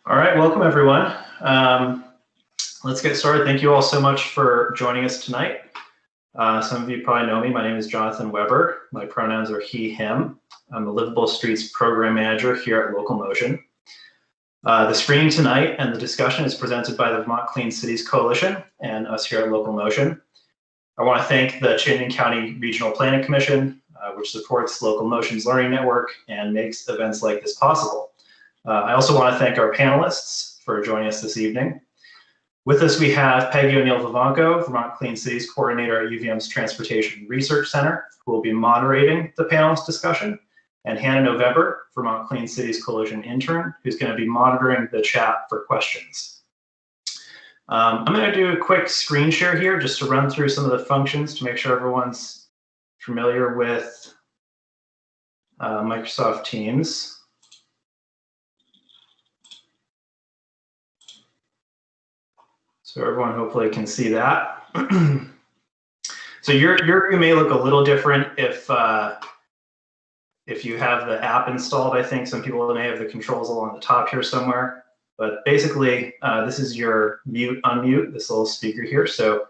All right, welcome everyone. Let's get started. Thank you all so much for joining us tonight. Some of you probably know me. My name is Jonathan Weber. My pronouns are he, him. I'm the Livable Streets Program Manager here at Local Motion. The screening tonight and the discussion is presented by the Vermont Clean Cities Coalition and us here at Local Motion. I want to thank the Chittenden County Regional Planning Commission, which supports Local Motion's learning network and makes events like this possible. I also want to thank our panelists for joining us this evening. With us, we have Peggy O'Neill-Vivanco, Vermont Clean Cities Coordinator at UVM's Transportation Research Center, who will be moderating the panelist discussion, and Hannah November, Vermont Clean Cities Coalition intern, who's going to be monitoring the chat for questions. I'm going to do a quick screen share here just to run through some of the functions to make sure everyone's familiar with Microsoft Teams. So everyone hopefully can see that. So your view may look a little different if you have the app installed. I think some people may have the controls along the top here somewhere. But basically, this is your mute, unmute, this little speaker here. So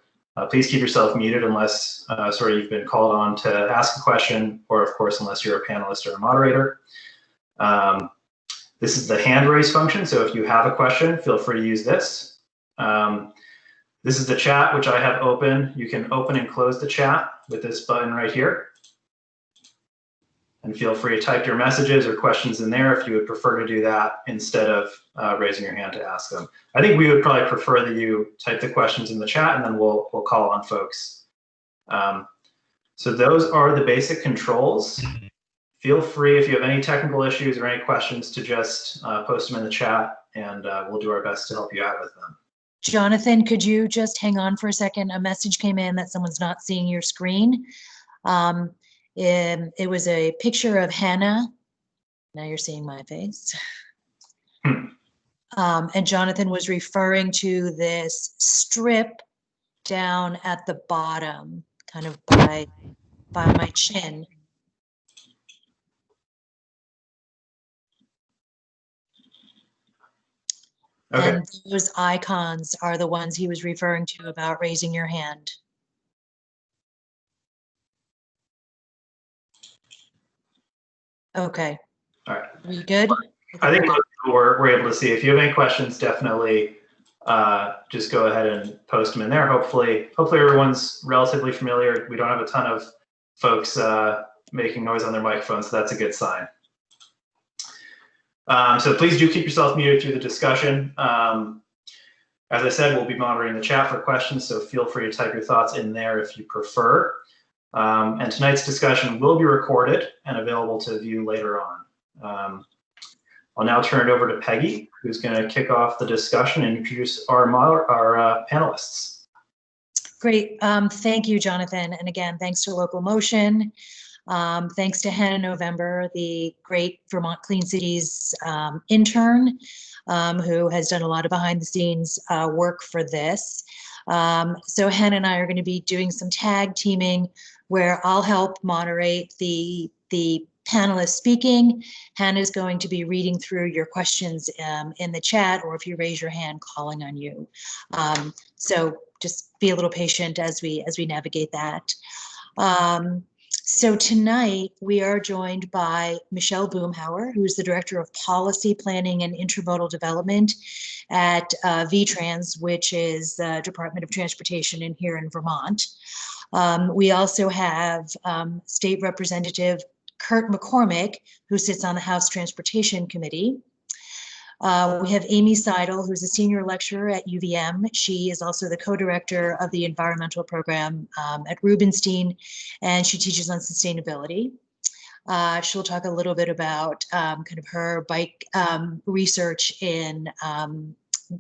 please keep yourself muted unless you've been called on to ask a question, or of course, unless you're a panelist or a moderator. This is the hand raise function. So if you have a question, feel free to use this. This is the chat, which I have open. You can open and close the chat with this button right here. And feel free to type your messages or questions in there if you would prefer to do that instead of raising your hand to ask them. I think we would probably prefer that you type the questions in the chat, and then we'll call on folks. So those are the basic controls. Feel free, if you have any technical issues or any questions, to just post them in the chat, and we'll do our best to help you out with them. Jonathan, could you just hang on for a second? A message came in that someone's not seeing your screen. It was a picture of Hannah. Now you're seeing my face. And Jonathan was referring to this strip down at the bottom, kind of by my chin. Okay. And those icons are the ones he was referring to about raising your hand. Okay. All right. Are we good? I think we're able to see. If you have any questions, definitely just go ahead and post them in there. Hopefully everyone's relatively familiar. We don't have a ton of folks making noise on their microphones, so that's a good sign. So please do keep yourself muted through the discussion. As I said, we'll be monitoring the chat for questions, so feel free to type your thoughts in there if you prefer. And tonight's discussion will be recorded and available to view later on. I'll now turn it over to Peggy, who's going to kick off the discussion and introduce our panelists. Great. Thank you, Jonathan. And again, thanks to Local Motion. Thanks to Hannah November, the great Vermont Clean Cities intern, who has done a lot of behind the scenes work for this. So Hannah and I are going to be doing some tag teaming where I'll help moderate the panelists speaking. Hannah's going to be reading through your questions in the chat, or if you raise your hand, calling on you. So just be a little patient as we navigate that. So tonight we are joined by Michele Boomhower, who's the Director of Policy Planning and Intermodal Development at VTrans, which is the Department of Transportation here in Vermont. We also have State Representative Kurt McCormick, who sits on the House Transportation Committee. We have Amy Seidel, who's a senior lecturer at UVM. She is also the co-director of the environmental program at Rubenstein, and she teaches on sustainability. She'll talk a little bit about kind of her bike research in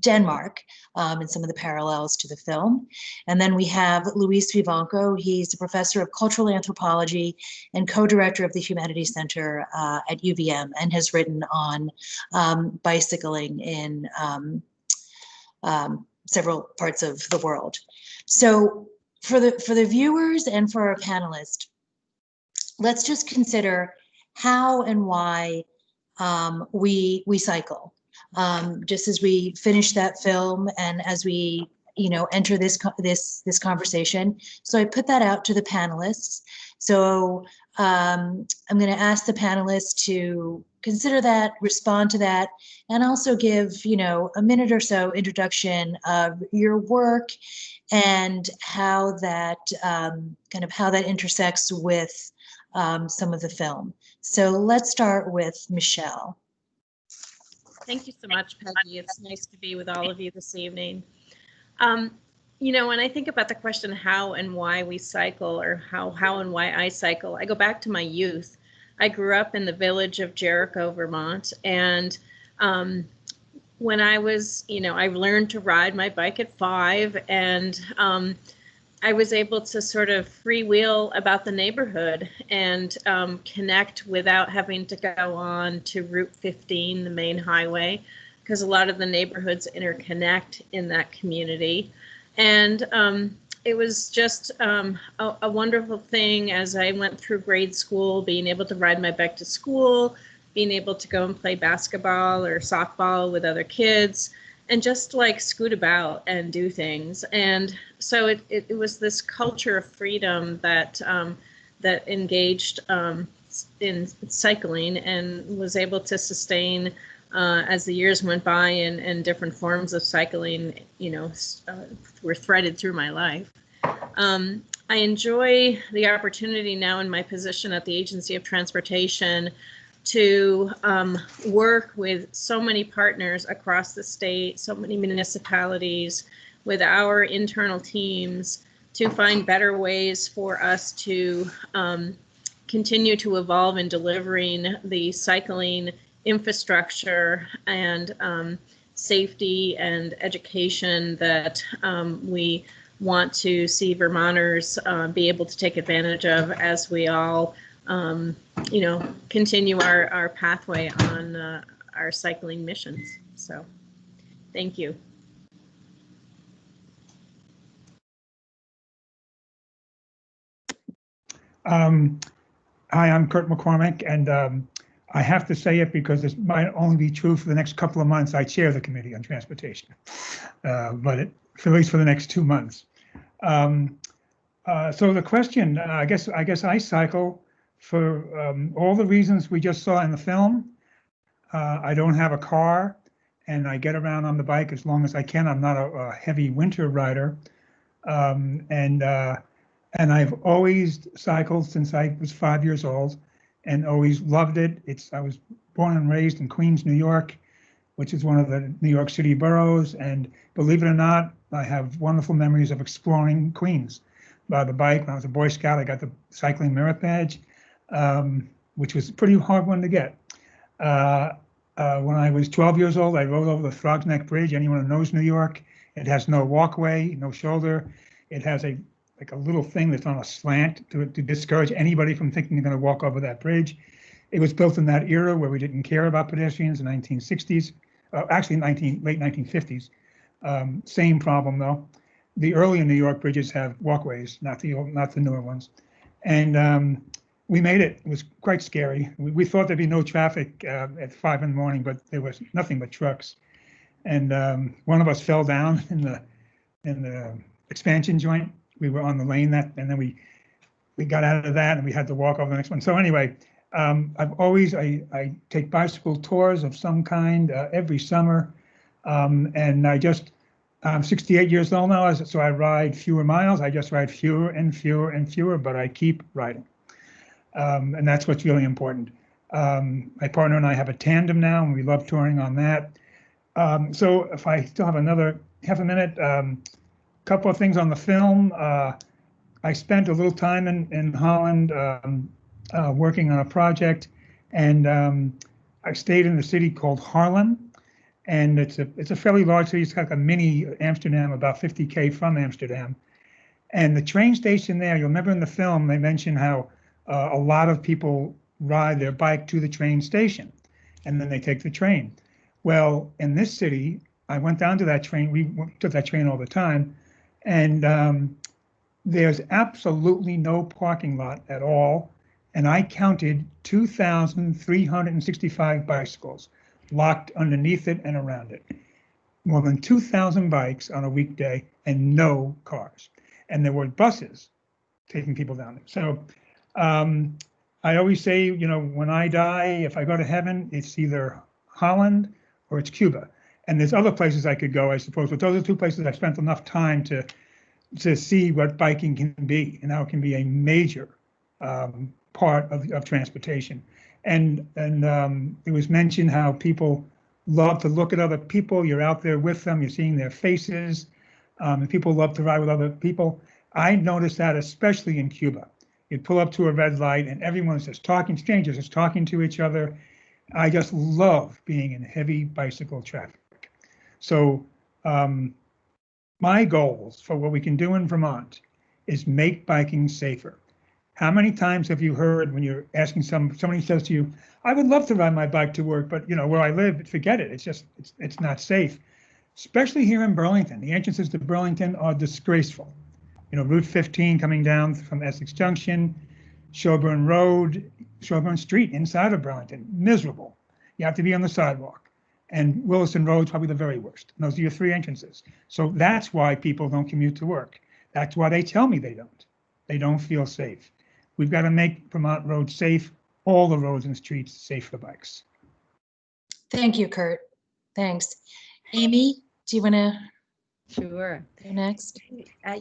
Denmark and some of the parallels to the film. And then we have Luis Vivanco. He's a professor of cultural anthropology and co-director of the Humanities Center at UVM, and has written on bicycling in several parts of the world. So for the viewers and for our panelists, let's just consider how and why we cycle. just as we finish that film and as we, enter this conversation. So I put that out to the panelists. So I'm going to ask the panelists to consider that, respond to that, and also give, a minute or so introduction of your work and how that how that intersects with some of the film. So let's start with Michele. Thank you so much, Peggy. It's nice to be with all of you this evening. When I think about the question how and why we cycle, or how and why I cycle, I go back to my youth. I grew up in the village of Jericho, Vermont, and when I was, I learned to ride my bike at 5, and I was able to sort of freewheel about the neighborhood and connect without having to go on to Route 15, the main highway, because a lot of the neighborhoods interconnect in that community. And it was just a wonderful thing as I went through grade school, being able to ride my bike to school, being able to go and play basketball or softball with other kids, and just like scoot about and do things. And so it was this culture of freedom that that engaged in cycling and was able to sustain as the years went by, and different forms of cycling, were threaded through my life. I enjoy the opportunity now in my position at the Agency of Transportation to work with so many partners across the state, so many municipalities, with our internal teams to find better ways for us to continue to evolve in delivering the cycling infrastructure and safety and education that we want to see Vermonters be able to take advantage of as we all continue our pathway on our cycling missions. So thank you. Hi, I'm Kurt McCormick, and I have to say it because this might only be true for the next couple of months. I chair the Committee on Transportation, but at least for the next 2 months. So the question, I guess I cycle for all the reasons we just saw in the film. I don't have a car, and I get around on the bike as long as I can. I'm not a heavy winter rider, and I've always cycled since I was 5 years old, and always loved it. I was born and raised in Queens, New York, which is one of the New York City boroughs. And believe it or not, I have wonderful memories of exploring Queens by the bike. When I was a Boy Scout, I got the cycling merit badge, which was a pretty hard one to get. When I was 12 years old, I rode over the Throgs Neck Bridge. Anyone who knows New York, it has no walkway, no shoulder. It has a little thing that's on a slant to discourage anybody from thinking they're going to walk over that bridge. It was built in that era where we didn't care about pedestrians in the 1960s, actually late 1950s. Same problem though. The earlier New York bridges have walkways, not the newer ones. And we made it. It was quite scary. We thought there'd be no traffic at 5 in the morning, but there was nothing but trucks. And one of us fell down in the expansion joint. We were on the lane and then we got out of that and we had to walk over the next one. So anyway, I take bicycle tours of some kind every summer. And I'm 68 years old now, so I ride fewer miles. I just ride fewer and fewer and fewer, but I keep riding. And that's what's really important. My partner and I have a tandem now, and we love touring on that. So if I still have another half a minute, couple of things on the film. I spent a little time in Holland working on a project, and I stayed in a city called Haarlem, and it's a fairly large city. It's like a mini Amsterdam, about 50K from Amsterdam. And the train station there, you'll remember in the film they mentioned how a lot of people ride their bike to the train station, and then they take the train. Well, in this city, I went down to that train. We took that train all the time. And there's absolutely no parking lot at all. And I counted 2,365 bicycles locked underneath it and around it. More than 2,000 bikes on a weekday and no cars. And there were buses taking people down there. So I always say, you know, when I die, if I go to heaven, it's either Holland or it's Cuba. And there's other places I could go, I suppose, but those are two places I've spent enough time to see what biking can be and how it can be a major part of transportation. And it was mentioned how people love to look at other people. You're out there with them, you're seeing their faces, and people love to ride with other people. I noticed that especially in Cuba. You pull up to a red light and everyone's just talking, strangers just talking to each other. I just love being in heavy bicycle traffic. So my goals for what we can do in Vermont is make biking safer. How many times have you heard when you're asking somebody says to you, I would love to ride my bike to work, but you know, where I live, forget it. It's not safe. Especially here in Burlington. The entrances to Burlington are disgraceful. You know, Route 15 coming down from Essex Junction, Shelburne Road, Shelburne Street inside of Burlington, miserable. You have to be on the sidewalk. And Williston Road's probably the very worst. And those are your three entrances. So that's why people don't commute to work. That's why they tell me they don't. They don't feel safe. We've got to make Vermont roads safe, all the roads and streets safe for bikes. Thank you, Kurt. Thanks. Amy, do you want to Sure. go next?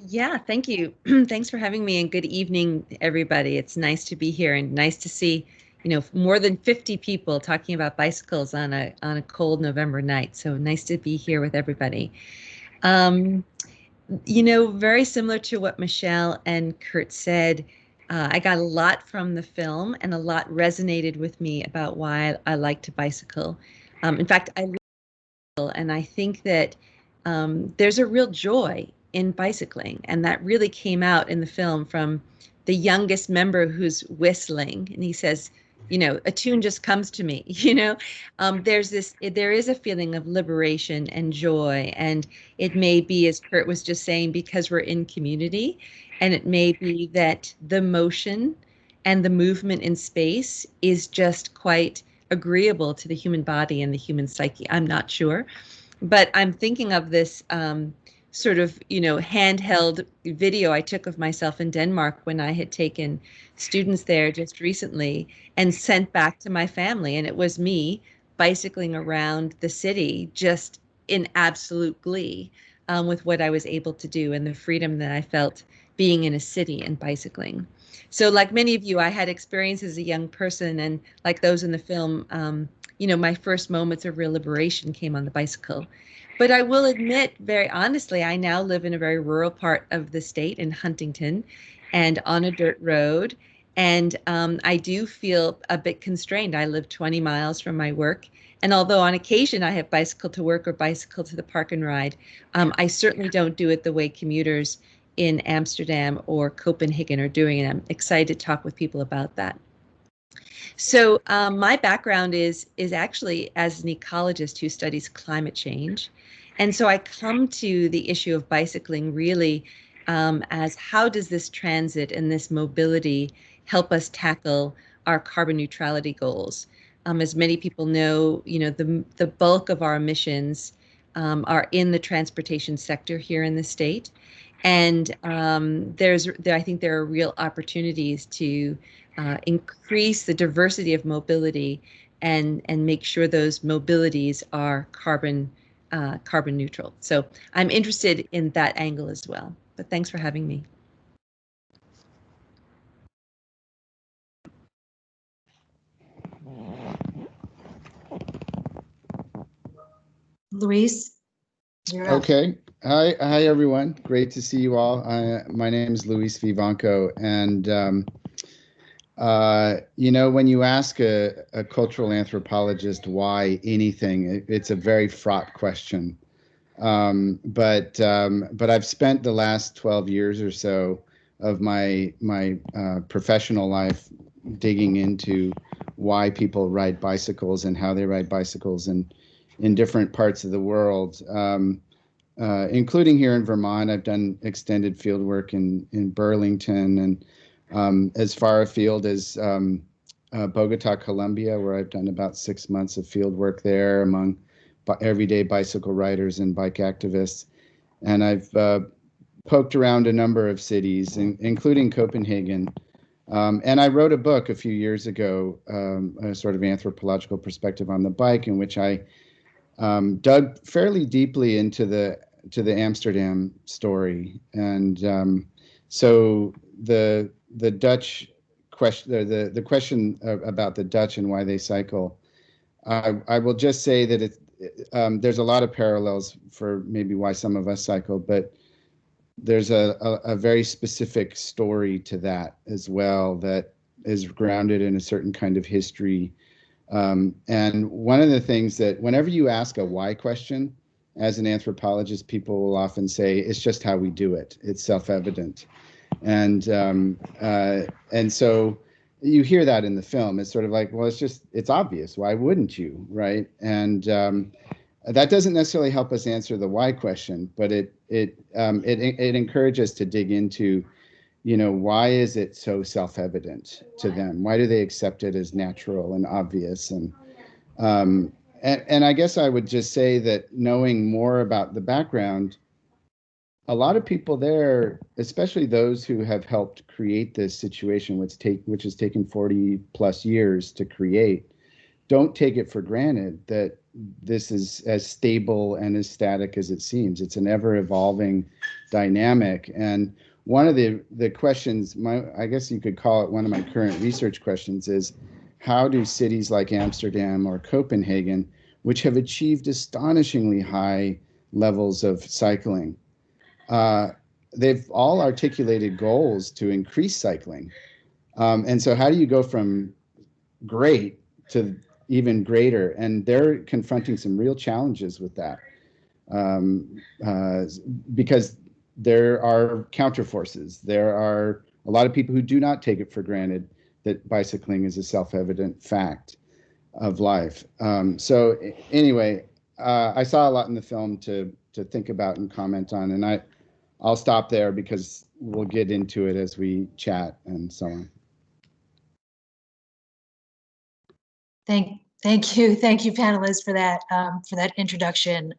Yeah, thank you. Thanks for having me and good evening, everybody. It's nice to be here and nice to see, you know, more than 50 people talking about bicycles on a cold November night. So nice to be here with everybody. You know, very similar to what Michele and Kurt said, I got a lot from the film and a lot resonated with me about why I like to bicycle. In fact, I love and I think that there's a real joy in bicycling, and that really came out in the film from the youngest member who's whistling, and he says, you know, a tune just comes to me, you know. There is a feeling of liberation and joy, and it may be, as Kurt was just saying, because we're in community, and it may be that the motion and the movement in space is just quite agreeable to the human body and the human psyche. I'm not sure. But I'm thinking of this sort of, you know, handheld video I took of myself in Denmark when I had taken students there just recently and sent back to my family. And it was me bicycling around the city just in absolute glee with what I was able to do and the freedom that I felt being in a city and bicycling. So like many of you, I had experience as a young person, and like those in the film, you know, my first moments of real liberation came on the bicycle. But I will admit, very honestly, I now live in a very rural part of the state in Huntington and on a dirt road. And I do feel a bit constrained. I live 20 miles from my work. And although on occasion I have bicycle to work or bicycle to the park and ride, I certainly don't do it the way commuters in Amsterdam or Copenhagen are doing. And I'm excited to talk with people about that. So my background is actually as an ecologist who studies climate change. And so I come to the issue of bicycling really as how does this transit and this mobility help us tackle our carbon neutrality goals? As many people know, you know, the bulk of our emissions are in the transportation sector here in the state. And I think there are real opportunities to increase the diversity of mobility and make sure those mobilities are carbon neutral. So I'm interested in that angle as well. But thanks for having me. Luis, you're up. Okay. Hi, everyone. Great to see you all. My name is Luis Vivanco, and you know, when you ask a cultural anthropologist why anything, it's a very fraught question. But I've spent the last 12 years or so of my professional life digging into why people ride bicycles and how they ride bicycles in different parts of the world, including here in Vermont. I've done extended field work in Burlington and as far afield as Bogota, Colombia, where I've done about 6 months of field work there among everyday bicycle riders and bike activists. And I've poked around a number of cities, including Copenhagen. And I wrote a book a few years ago, a sort of anthropological perspective on the bike, in which I dug fairly deeply into the Amsterdam story. And so the Dutch question, the question about the Dutch and why they cycle, I will just say that there's a lot of parallels for maybe why some of us cycle, but there's a very specific story to that as well that is grounded in a certain kind of history. And one of the things that whenever you ask a why question, as an anthropologist, people will often say, it's just how we do it. It's self-evident. And so you hear that in the film. It's sort of like, well, it's obvious. Why wouldn't you, right? And that doesn't necessarily help us answer the why question, but it encourages us to dig into, why is it so self-evident to them? Why do they accept it as natural and obvious? And I guess I would just say that knowing more about the background, a lot of people there, especially those who have helped create this situation, which has taken 40 plus years to create, don't take it for granted that this is as stable and as static as it seems. It's an ever evolving dynamic. And one of the questions, I guess you could call it one of my current research questions, is how do cities like Amsterdam or Copenhagen, which have achieved astonishingly high levels of cycling, they've all articulated goals to increase cycling. And so how do you go from great to even greater? And they're confronting some real challenges with that, because there are counterforces. There are a lot of people who do not take it for granted that bicycling is a self-evident fact of life. So anyway, I saw a lot in the film to think about and comment on, and I'll stop there because we'll get into it as we chat and so on. Thank you, panelists, for that introduction.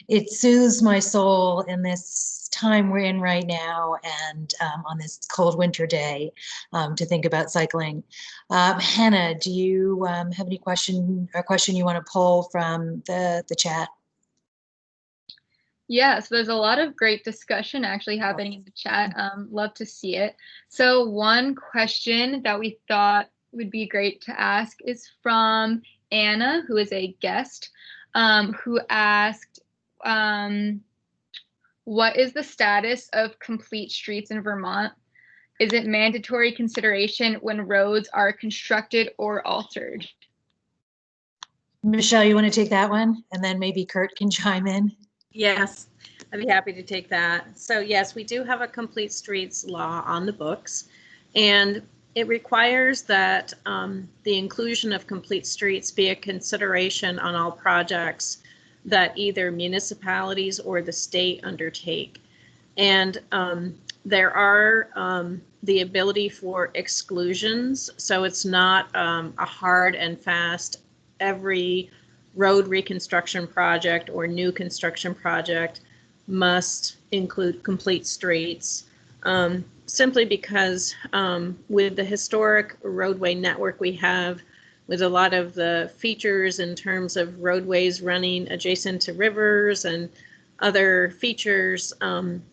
It soothes my soul in this time we're in right now, and on this cold winter day, to think about cycling. Hannah, do you have any question you want to pull from the chat? Yeah, so there's a lot of great discussion actually happening in the chat. Love to see it. So one question that we thought would be great to ask is from Anna, who is a guest, who asked, what is the status of complete streets in Vermont? Is it mandatory consideration when roads are constructed or altered? Michele, you want to take that one? And then maybe Kurt can chime in. Yes, I'd be happy to take that. So yes, we do have a complete streets law on the books, and it requires that the inclusion of complete streets be a consideration on all projects that either municipalities or the state undertake. And there are the ability for exclusions, so it's not a hard and fast every road reconstruction project or new construction project must include complete streets, simply because with the historic roadway network we have, with a lot of the features in terms of roadways running adjacent to rivers and other features,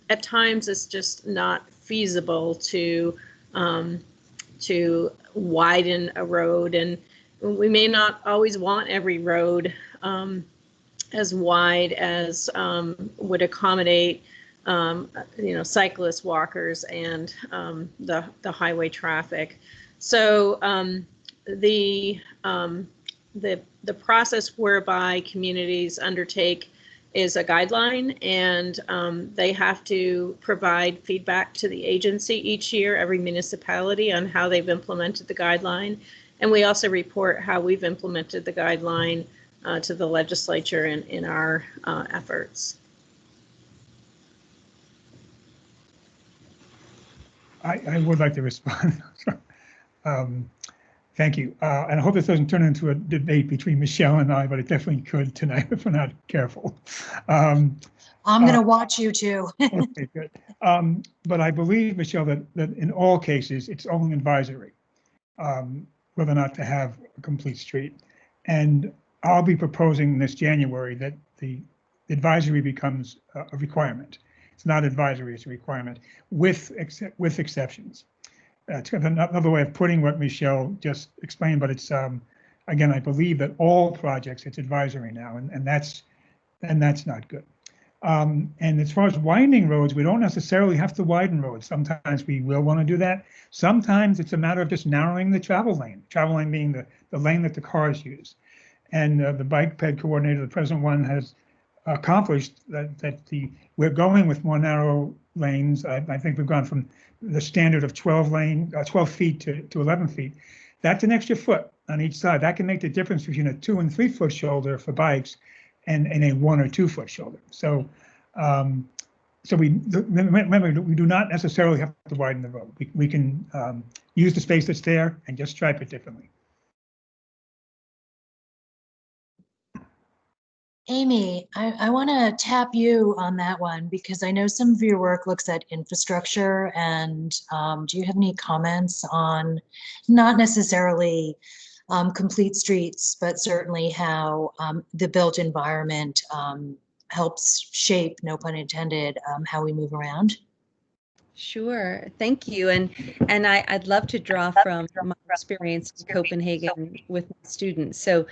at times it's just not feasible to widen a road, and we may not always want every road as wide as would accommodate cyclists, walkers, and the highway traffic. So the process whereby communities undertake is a guideline, and they have to provide feedback to the agency each year, every municipality, on how they've implemented the guideline. And we also report how we've implemented the guideline to the legislature in our efforts. I would like to respond. Thank you. And I hope this doesn't turn into a debate between Michele and I, but it definitely could tonight if we're not careful. I'm going to watch you too. Okay, good. But I believe, Michele, that in all cases, it's only advisory, whether or not to have a complete street. And I'll be proposing this January that the advisory becomes a requirement. It's not advisory, it's a requirement with exceptions. It's another way of putting what Michele just explained, but it's, again, I believe that all projects, it's advisory now, and that's not good. And as far as widening roads, we don't necessarily have to widen roads. Sometimes we will want to do that. Sometimes it's a matter of just narrowing the travel lane being the lane that the cars use. And the bike ped coordinator, the present one, has accomplished that we're going with more narrow lanes. I think we've gone from the standard of 12 feet to 11 feet. That's an extra foot on each side. That can make the difference between a 2 and 3 foot shoulder for bikes and a 1 or 2 foot shoulder. So, remember, we do not necessarily have to widen the road. We can use the space that's there and just stripe it differently. Amy, I want to tap you on that one because I know some of your work looks at infrastructure, and do you have any comments on not necessarily complete streets, but certainly how the built environment helps shape, no pun intended, how we move around? Sure, thank you. And I'd love to draw from my experience in Copenhagen with my students. So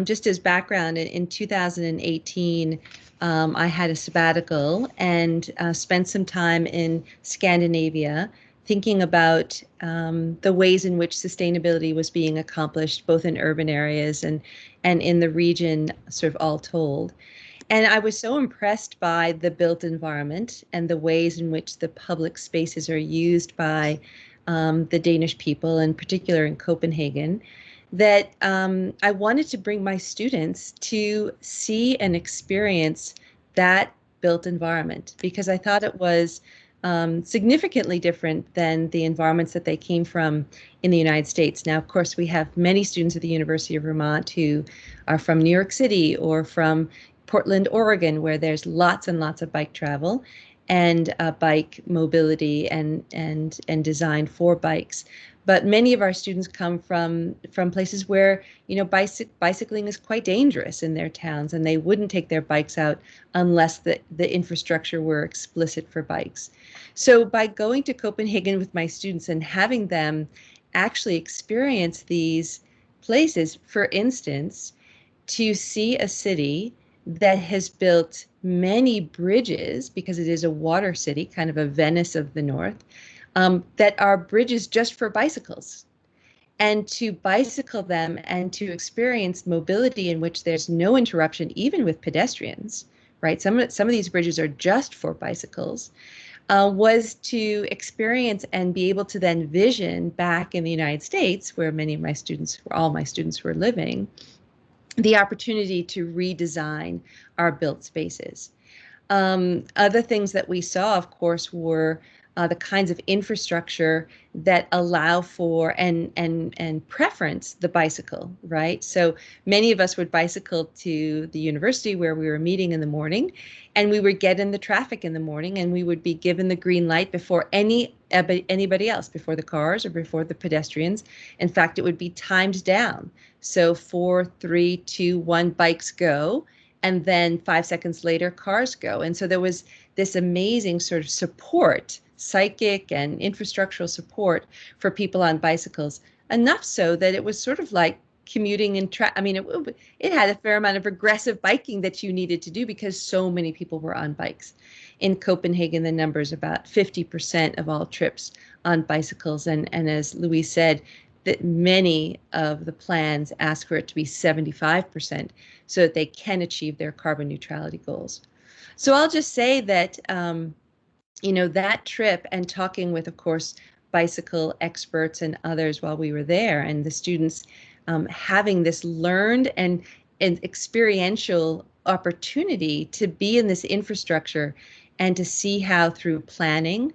just as background, in 2018, I had a sabbatical and spent some time in Scandinavia thinking about the ways in which sustainability was being accomplished, both in urban areas and in the region, sort of all told. And I was so impressed by the built environment and the ways in which the public spaces are used by the Danish people, in particular in Copenhagen, that I wanted to bring my students to see and experience that built environment, because I thought it was significantly different than the environments that they came from in the United States. Now, of course, we have many students at the University of Vermont who are from New York City or from Portland, Oregon, where there's lots and lots of bike travel and bike mobility and design for bikes. But many of our students come from places where, you know, bicycling is quite dangerous in their towns, and they wouldn't take their bikes out unless the infrastructure were explicit for bikes. So by going to Copenhagen with my students and having them actually experience these places, for instance, to see a city that has built many bridges, because it is a water city, kind of a Venice of the North, that are bridges just for bicycles. And to bicycle them and to experience mobility in which there's no interruption, even with pedestrians, right? Some of these bridges are just for bicycles, was to experience and be able to then vision back in the United States, where all my students were living, the opportunity to redesign our built spaces. Other things that we saw, of course, were the kinds of infrastructure that allow for and preference the bicycle, right? So many of us would bicycle to the university where we were meeting in the morning, and we would get in the traffic in the morning, and we would be given the green light before anybody else, before the cars or before the pedestrians. In fact, it would be timed down. So 4, 3, 2, 1, bikes go, and then 5 seconds later, cars go. And so there was this amazing sort of support, psychic and infrastructural support for people on bicycles, enough so that it was sort of like commuting in it had a fair amount of aggressive biking that you needed to do because so many people were on bikes. In Copenhagen, the number is about 50% of all trips on bicycles. And as Louise said, that many of the plans ask for it to be 75% so that they can achieve their carbon neutrality goals. So I'll just say that, that trip and talking with, of course, bicycle experts and others while we were there, and the students having this learned and experiential opportunity to be in this infrastructure and to see how through planning,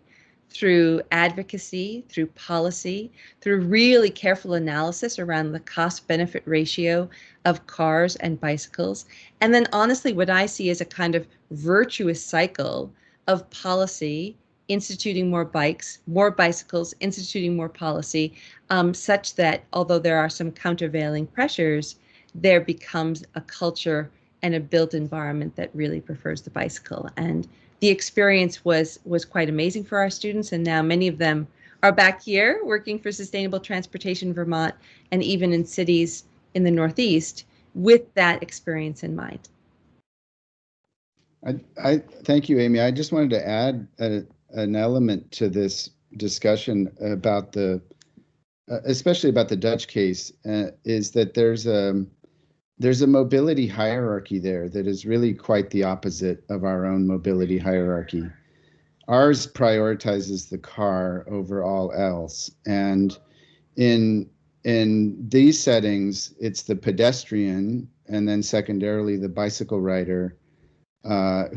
through advocacy, through policy, through really careful analysis around the cost-benefit ratio of cars and bicycles. And then honestly, what I see is a kind of virtuous cycle of policy, instituting more bikes, more bicycles, instituting more policy, such that although there are some countervailing pressures, there becomes a culture and a built environment that really prefers the bicycle. And the experience was quite amazing for our students, and now many of them are back here working for Sustainable Transportation Vermont and even in cities in the Northeast with that experience in mind. I thank you, Amy. I just wanted to add an element to this discussion about especially about the Dutch case, is that there's a mobility hierarchy there that is really quite the opposite of our own mobility hierarchy. Ours prioritizes the car over all else. And in these settings, it's the pedestrian and then secondarily the bicycle rider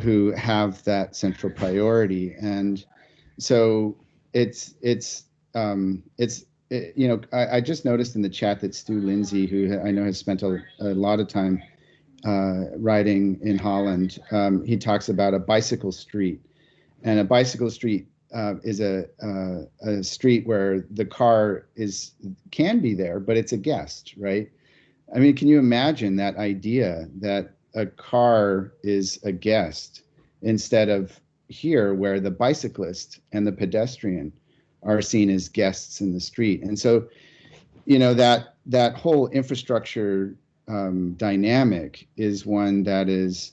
who have that central priority. And so I just noticed in the chat that Stu Lindsay, who I know has spent a lot of time riding in Holland, he talks about a bicycle street. And a bicycle street is a street where the car can be there, but it's a guest, right? I mean, can you imagine that idea that a car is a guest instead of here where the bicyclist and the pedestrian are seen as guests in the street? And so, that whole infrastructure dynamic is one that is,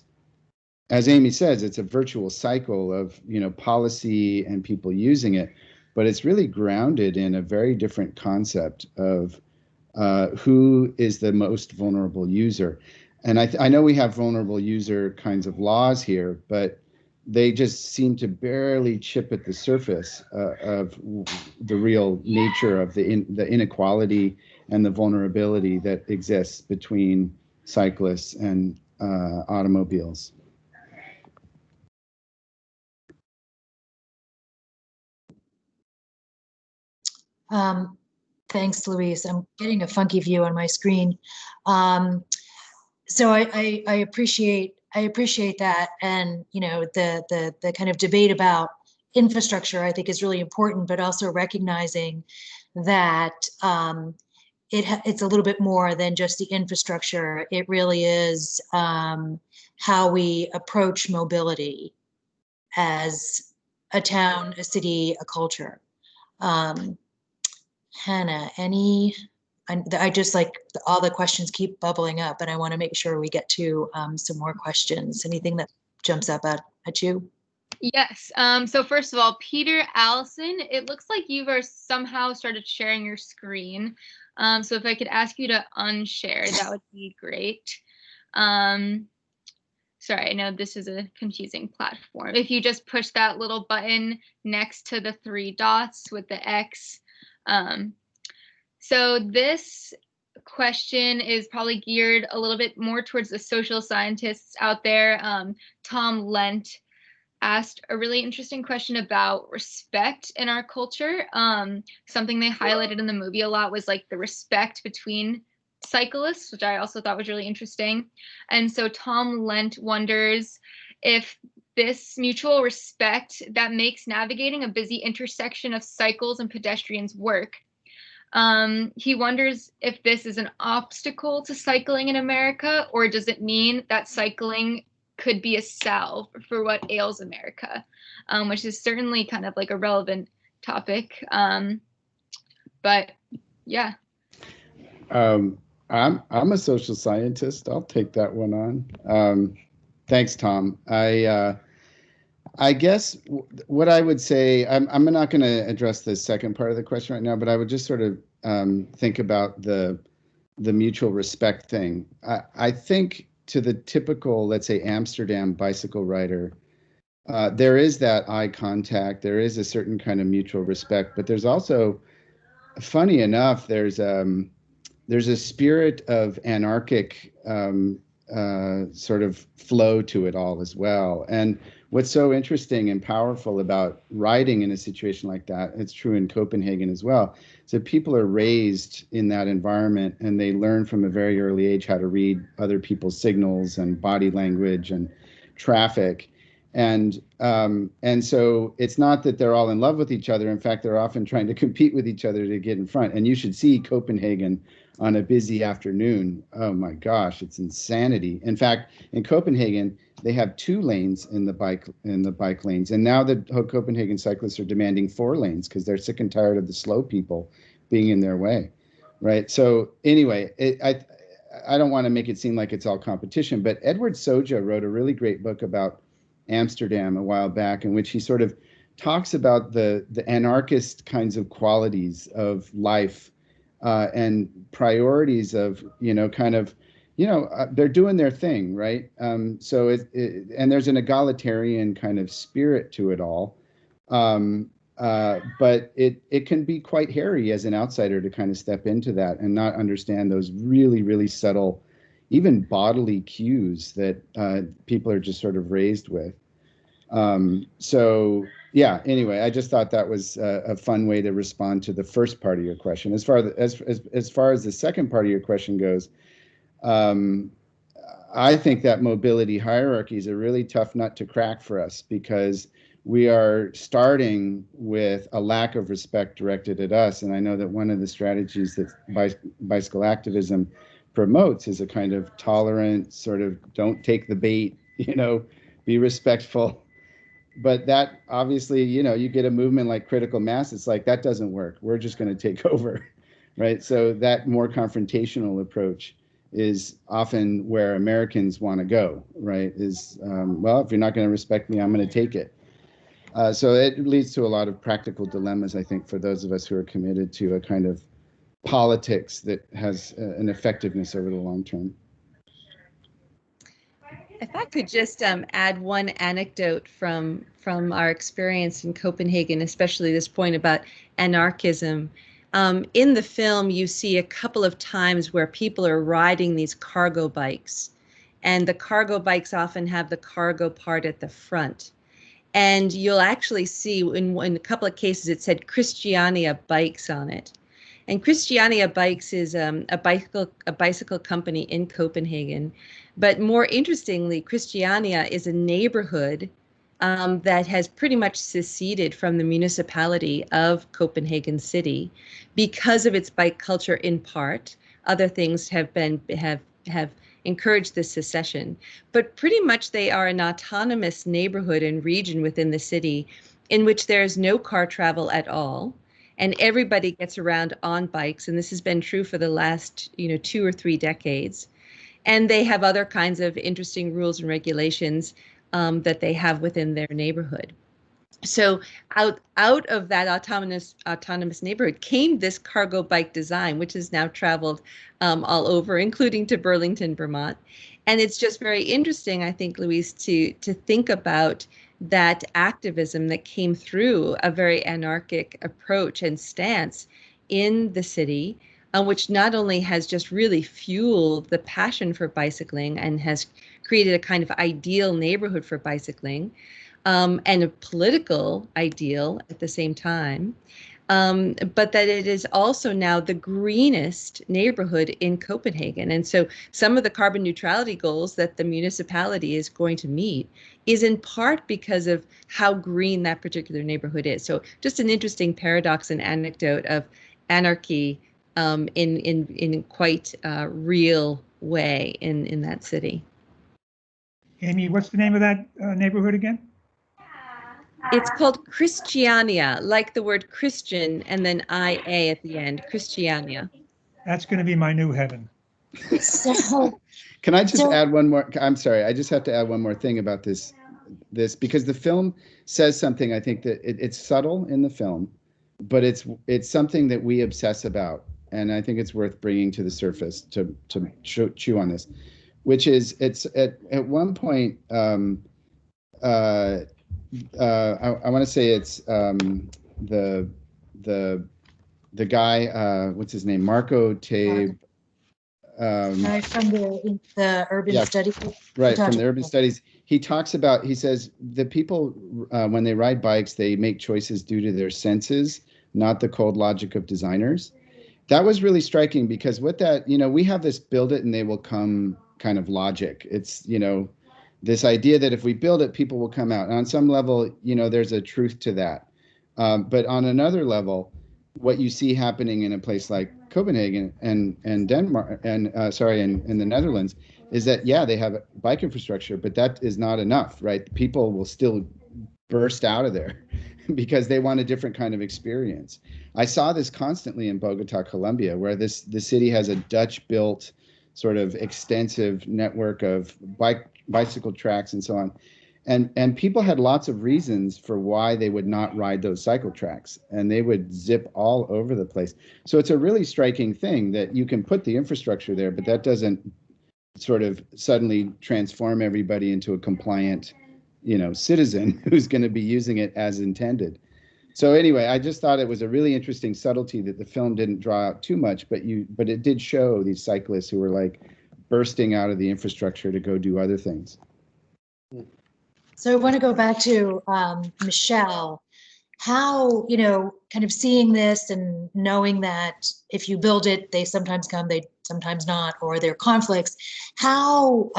as Amy says, it's a virtual cycle of, policy and people using it, but it's really grounded in a very different concept of who is the most vulnerable user. And I know we have vulnerable user kinds of laws here, but they just seem to barely chip at the surface of the real nature of the inequality and the vulnerability that exists between cyclists and automobiles. Thanks, Louise. I'm getting a funky view on my screen. So I appreciate that, and the kind of debate about infrastructure I think is really important, but also recognizing that it's a little bit more than just the infrastructure. It really is how we approach mobility as a town, a city, a culture. Hannah, I just like all the questions keep bubbling up, and I want to make sure we get to some more questions. Anything that jumps up at you? Yes. So first of all, Peter Allison, it looks like you've somehow started sharing your screen. So if I could ask you to unshare, that would be great. Sorry, I know this is a confusing platform. If you just push that little button next to the 3 dots with the X. So this question is probably geared a little bit more towards the social scientists out there. Tom Lent asked a really interesting question about respect in our culture. Something they highlighted in the movie a lot was like the respect between cyclists, which I also thought was really interesting. And so Tom Lent wonders if this mutual respect that makes navigating a busy intersection of cycles and pedestrians work. He wonders if this is an obstacle to cycling in America, or does it mean that cycling could be a salve for what ails America, which is certainly kind of like a relevant topic. But yeah. I'm a social scientist. I'll take that one on. Thanks, Tom. I guess what I would say, I'm not going to address the second part of the question right now, but I would just sort of think about the mutual respect thing. I think to the typical, let's say, Amsterdam bicycle rider, there is that eye contact. There is a certain kind of mutual respect, but there's also, funny enough, there's a spirit of anarchic sort of flow to it all as well. And what's so interesting and powerful about writing in a situation like that, it's true in Copenhagen as well, is that people are raised in that environment and they learn from a very early age how to read other people's signals and body language and traffic. And so it's not that they're all in love with each other. In fact, they're often trying to compete with each other to get in front. And you should see Copenhagen on a busy afternoon. Oh my gosh, it's insanity. In fact, in Copenhagen, they have 2 lanes in the bike lanes. And now the Copenhagen cyclists are demanding 4 lanes because they're sick and tired of the slow people being in their way, right? So anyway, I don't want to make it seem like it's all competition, but Edward Soja wrote a really great book about Amsterdam a while back, in which he sort of talks about the anarchist kinds of qualities of life and priorities of, they're doing their thing, right? So and there's an egalitarian kind of spirit to it all. But it can be quite hairy as an outsider to kind of step into that and not understand those really, really subtle, even bodily cues that people are just sort of raised with. So yeah, anyway, I just thought that was a fun way to respond to the first part of your question. As far as the second part of your question goes, I think that mobility hierarchy is a really tough nut to crack for us, because we are starting with a lack of respect directed at us. And I know that one of the strategies that bicycle activism promotes is a kind of tolerant, sort of don't take the bait, be respectful. But that obviously, you get a movement like critical mass, it's like, that doesn't work. We're just going to take over, right? So that more confrontational approach is often where Americans want to go, right? Is, well, if you're not going to respect me, I'm going to take it. So it leads to a lot of practical dilemmas, I think, for those of us who are committed to a kind of politics that has an effectiveness over the long term. If I could just add one anecdote from our experience in Copenhagen, especially this point about anarchism. In the film, you see a couple of times where people are riding these cargo bikes, and the cargo bikes often have the cargo part at the front. And you'll actually see in a couple of cases, it said Christiania Bikes on it. And Christiania Bikes is a bicycle company in Copenhagen. But more interestingly, Christiania is a neighborhood that has pretty much seceded from the municipality of Copenhagen City because of its bike culture in part. Other things have encouraged this secession. But pretty much they are an autonomous neighborhood and region within the city in which there is no car travel at all. And everybody gets around on bikes. And this has been true for the last 2 or 3 decades. And they have other kinds of interesting rules and regulations that they have within their neighborhood. So out of that autonomous neighborhood came this cargo bike design, which has now traveled all over, including to Burlington, Vermont. And it's just very interesting, I think, Louise, to think about that activism that came through a very anarchic approach and stance in the city, which not only has just really fueled the passion for bicycling and has created a kind of ideal neighborhood for bicycling, and a political ideal at the same time, but that it is also now the greenest neighborhood in Copenhagen. And so some of the carbon neutrality goals that the municipality is going to meet is in part because of how green that particular neighborhood is. So just an interesting paradox and anecdote of anarchy in quite a real way in that city. Amy, what's the name of that neighborhood again? It's called Christiania, like the word Christian and then IA at the end, Christiania. That's going to be my new heaven. So, Can I just add one more? I'm sorry, I just have to add one more thing about this because the film says something, I think that it's subtle in the film, but it's something that we obsess about. And I think it's worth bringing to the surface to chew on this, which is it's at one point, I want to say it's the guy, what's his name, Marco Tabe. Right, from the urban Yeah, study. right, from the urban studies. He talks about, he says, the people, when they ride bikes, they make choices due to their senses, not the cold logic of designers. That was really striking because what that, we have this build it and they will come kind of logic. It's, this idea that if we build it, people will come out. And on some level, there's a truth to that. But on another level, what you see happening in a place like Copenhagen and Denmark and in the Netherlands is that, yeah, they have bike infrastructure, but that is not enough, right? People will still burst out of there because they want a different kind of experience. I saw this constantly in Bogota, Colombia, where the city has a Dutch-built sort of extensive network of bicycle tracks and so on. And people had lots of reasons for why they would not ride those cycle tracks, and they would zip all over the place. So it's a really striking thing that you can put the infrastructure there, but that doesn't sort of suddenly transform everybody into a compliant, citizen who's going to be using it as intended. So anyway, I just thought it was a really interesting subtlety that the film didn't draw out too much, but it did show these cyclists who were like bursting out of the infrastructure to go do other things. So I want to go back to Michele. How, kind of seeing this and knowing that if you build it, they sometimes come, they sometimes not, or there are conflicts. How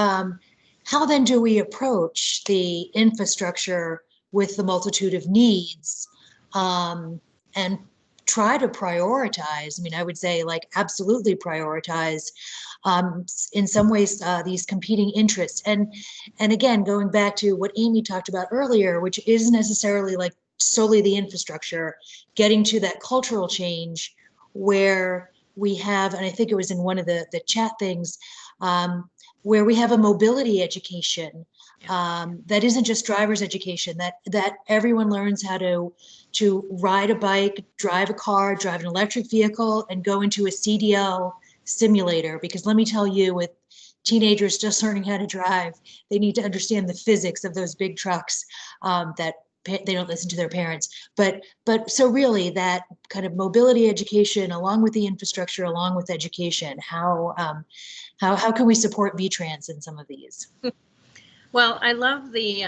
then do we approach the infrastructure with the multitude of needs and try to prioritize? I mean, I would say absolutely prioritize in some ways these competing interests. And again, going back to what Amy talked about earlier, which isn't necessarily solely the infrastructure, getting to that cultural change where we have, and I think it was in one of the chat things, where we have a mobility education that isn't just driver's education, that everyone learns how to ride a bike, drive a car, drive an electric vehicle, and go into a CDL simulator. Because let me tell you, with teenagers just learning how to drive, they need to understand the physics of those big trucks that they don't listen to their parents. But so really that kind of mobility education, along with the infrastructure, along with education, how can we support VTrans in some of these? Well, I love the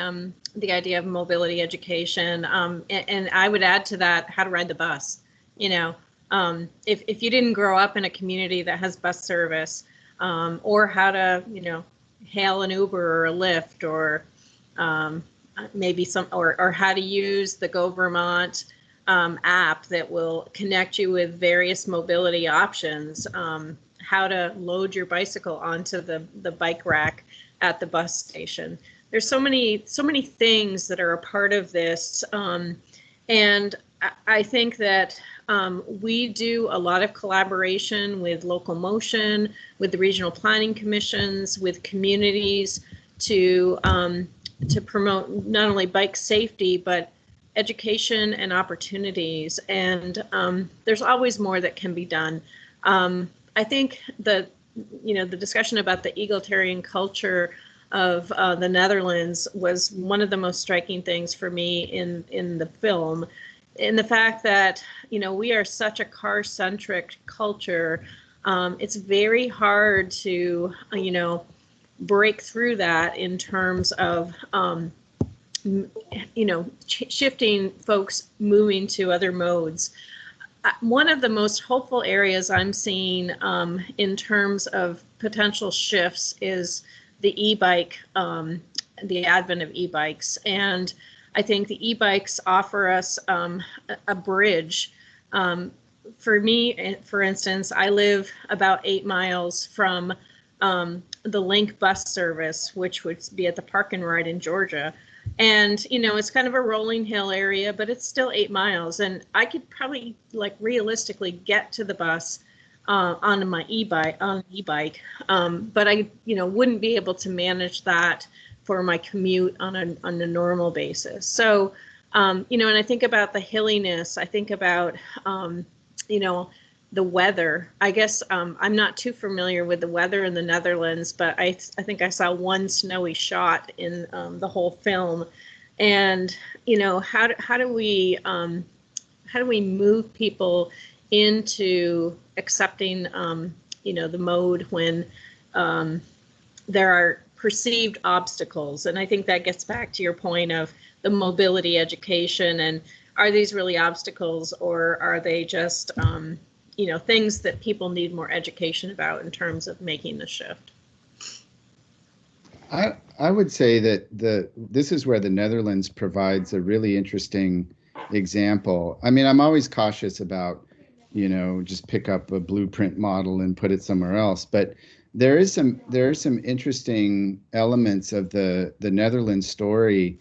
idea of mobility education, and I would add to that how to ride the bus. If you didn't grow up in a community that has bus service, or how to hail an Uber or a Lyft, or maybe or how to use the Go Vermont app that will connect you with various mobility options, how to load your bicycle onto the bike rack at the bus station. There's so many things that are a part of this, and I think that we do a lot of collaboration with local motion, with the regional planning commissions, with communities to promote not only bike safety but education and opportunities. And there's always more that can be done. I think the discussion about the egalitarian culture of the Netherlands was one of the most striking things for me in the film, in the fact that we are such a car-centric culture. It's very hard to break through that in terms of shifting folks moving to other modes. One of the most hopeful areas I'm seeing in terms of potential shifts is the e-bike, the advent of e-bikes. And I think the e-bikes offer us a bridge. For me, for instance, I live about 8 miles from the Link bus service, which would be at the Park and Ride in Georgia. And, it's kind of a rolling hill area, but it's still 8 miles. And I could probably realistically get to the bus on my e-bike, but I, wouldn't be able to manage that for my commute on a normal basis. So, and I think about the hilliness, I think about, the weather. I guess I'm not too familiar with the weather in the Netherlands, but I think I saw one snowy shot in the whole film. And how do we move people into accepting the mode when there are perceived obstacles. And I think that gets back to your point of the mobility education, and are these really obstacles, or are they just things that people need more education about in terms of making the shift? I would say that this is where the Netherlands provides a really interesting example. I mean, I'm always cautious about, just pick up a blueprint model and put it somewhere else. But there are some interesting elements of the Netherlands story,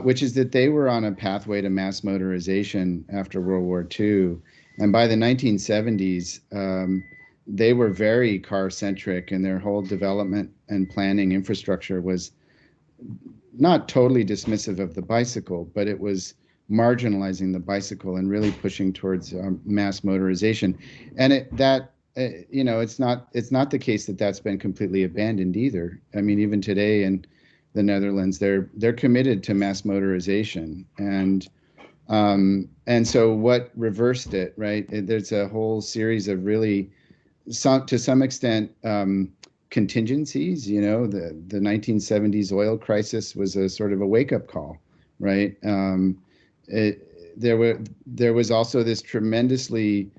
which is that they were on a pathway to mass motorization after World War II. And by the 1970s, they were very car-centric, and their whole development and planning infrastructure was not totally dismissive of the bicycle, but it was marginalizing the bicycle and really pushing towards mass motorization. And it's not the case that that's been completely abandoned either. I mean, even today in the Netherlands, they're committed to mass motorization, and so what reversed it, right? There's a whole series of really, to some extent, contingencies. The 1970s oil crisis was a sort of a wake-up call, right? There was also this tremendously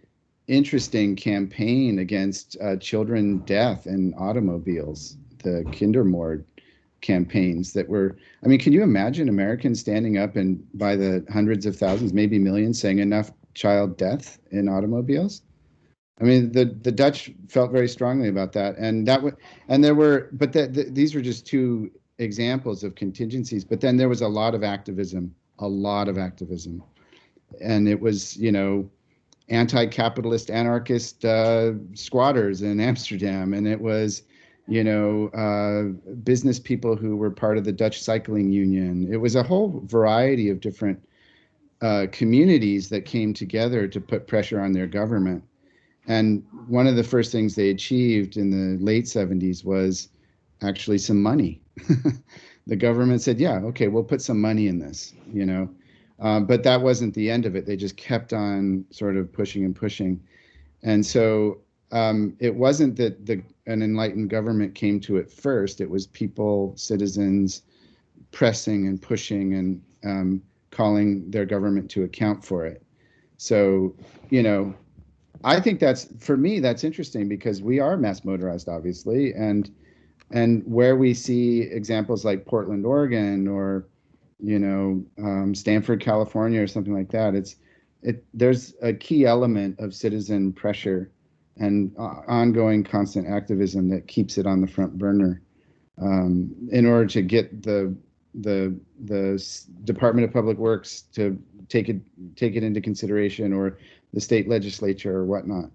interesting campaign against children death in automobiles, the Kindermord campaigns that were, I mean, can you imagine Americans standing up and by the hundreds of thousands, maybe millions, saying enough child death in automobiles? I mean, the Dutch felt very strongly about that, these were just two examples of contingencies. But then there was a lot of activism, and it was, anti-capitalist anarchist squatters in Amsterdam, and it was, business people who were part of the Dutch Cycling Union. It was a whole variety of different communities that came together to put pressure on their government. And one of the first things they achieved in the late 70s was actually some money. The government said, yeah, okay, we'll put some money in this, but that wasn't the end of it. They just kept on sort of pushing and pushing. And so it wasn't that an enlightened government came to it first. It was people, citizens, pressing and pushing and calling their government to account for it. So, I think for me, that's interesting, because we are mass motorized, obviously, and where we see examples like Portland, Oregon, or Stanford, California, or something like that, there's a key element of citizen pressure and ongoing constant activism that keeps it on the front burner in order to get the Department of Public Works to take it into consideration, or the state legislature or whatnot.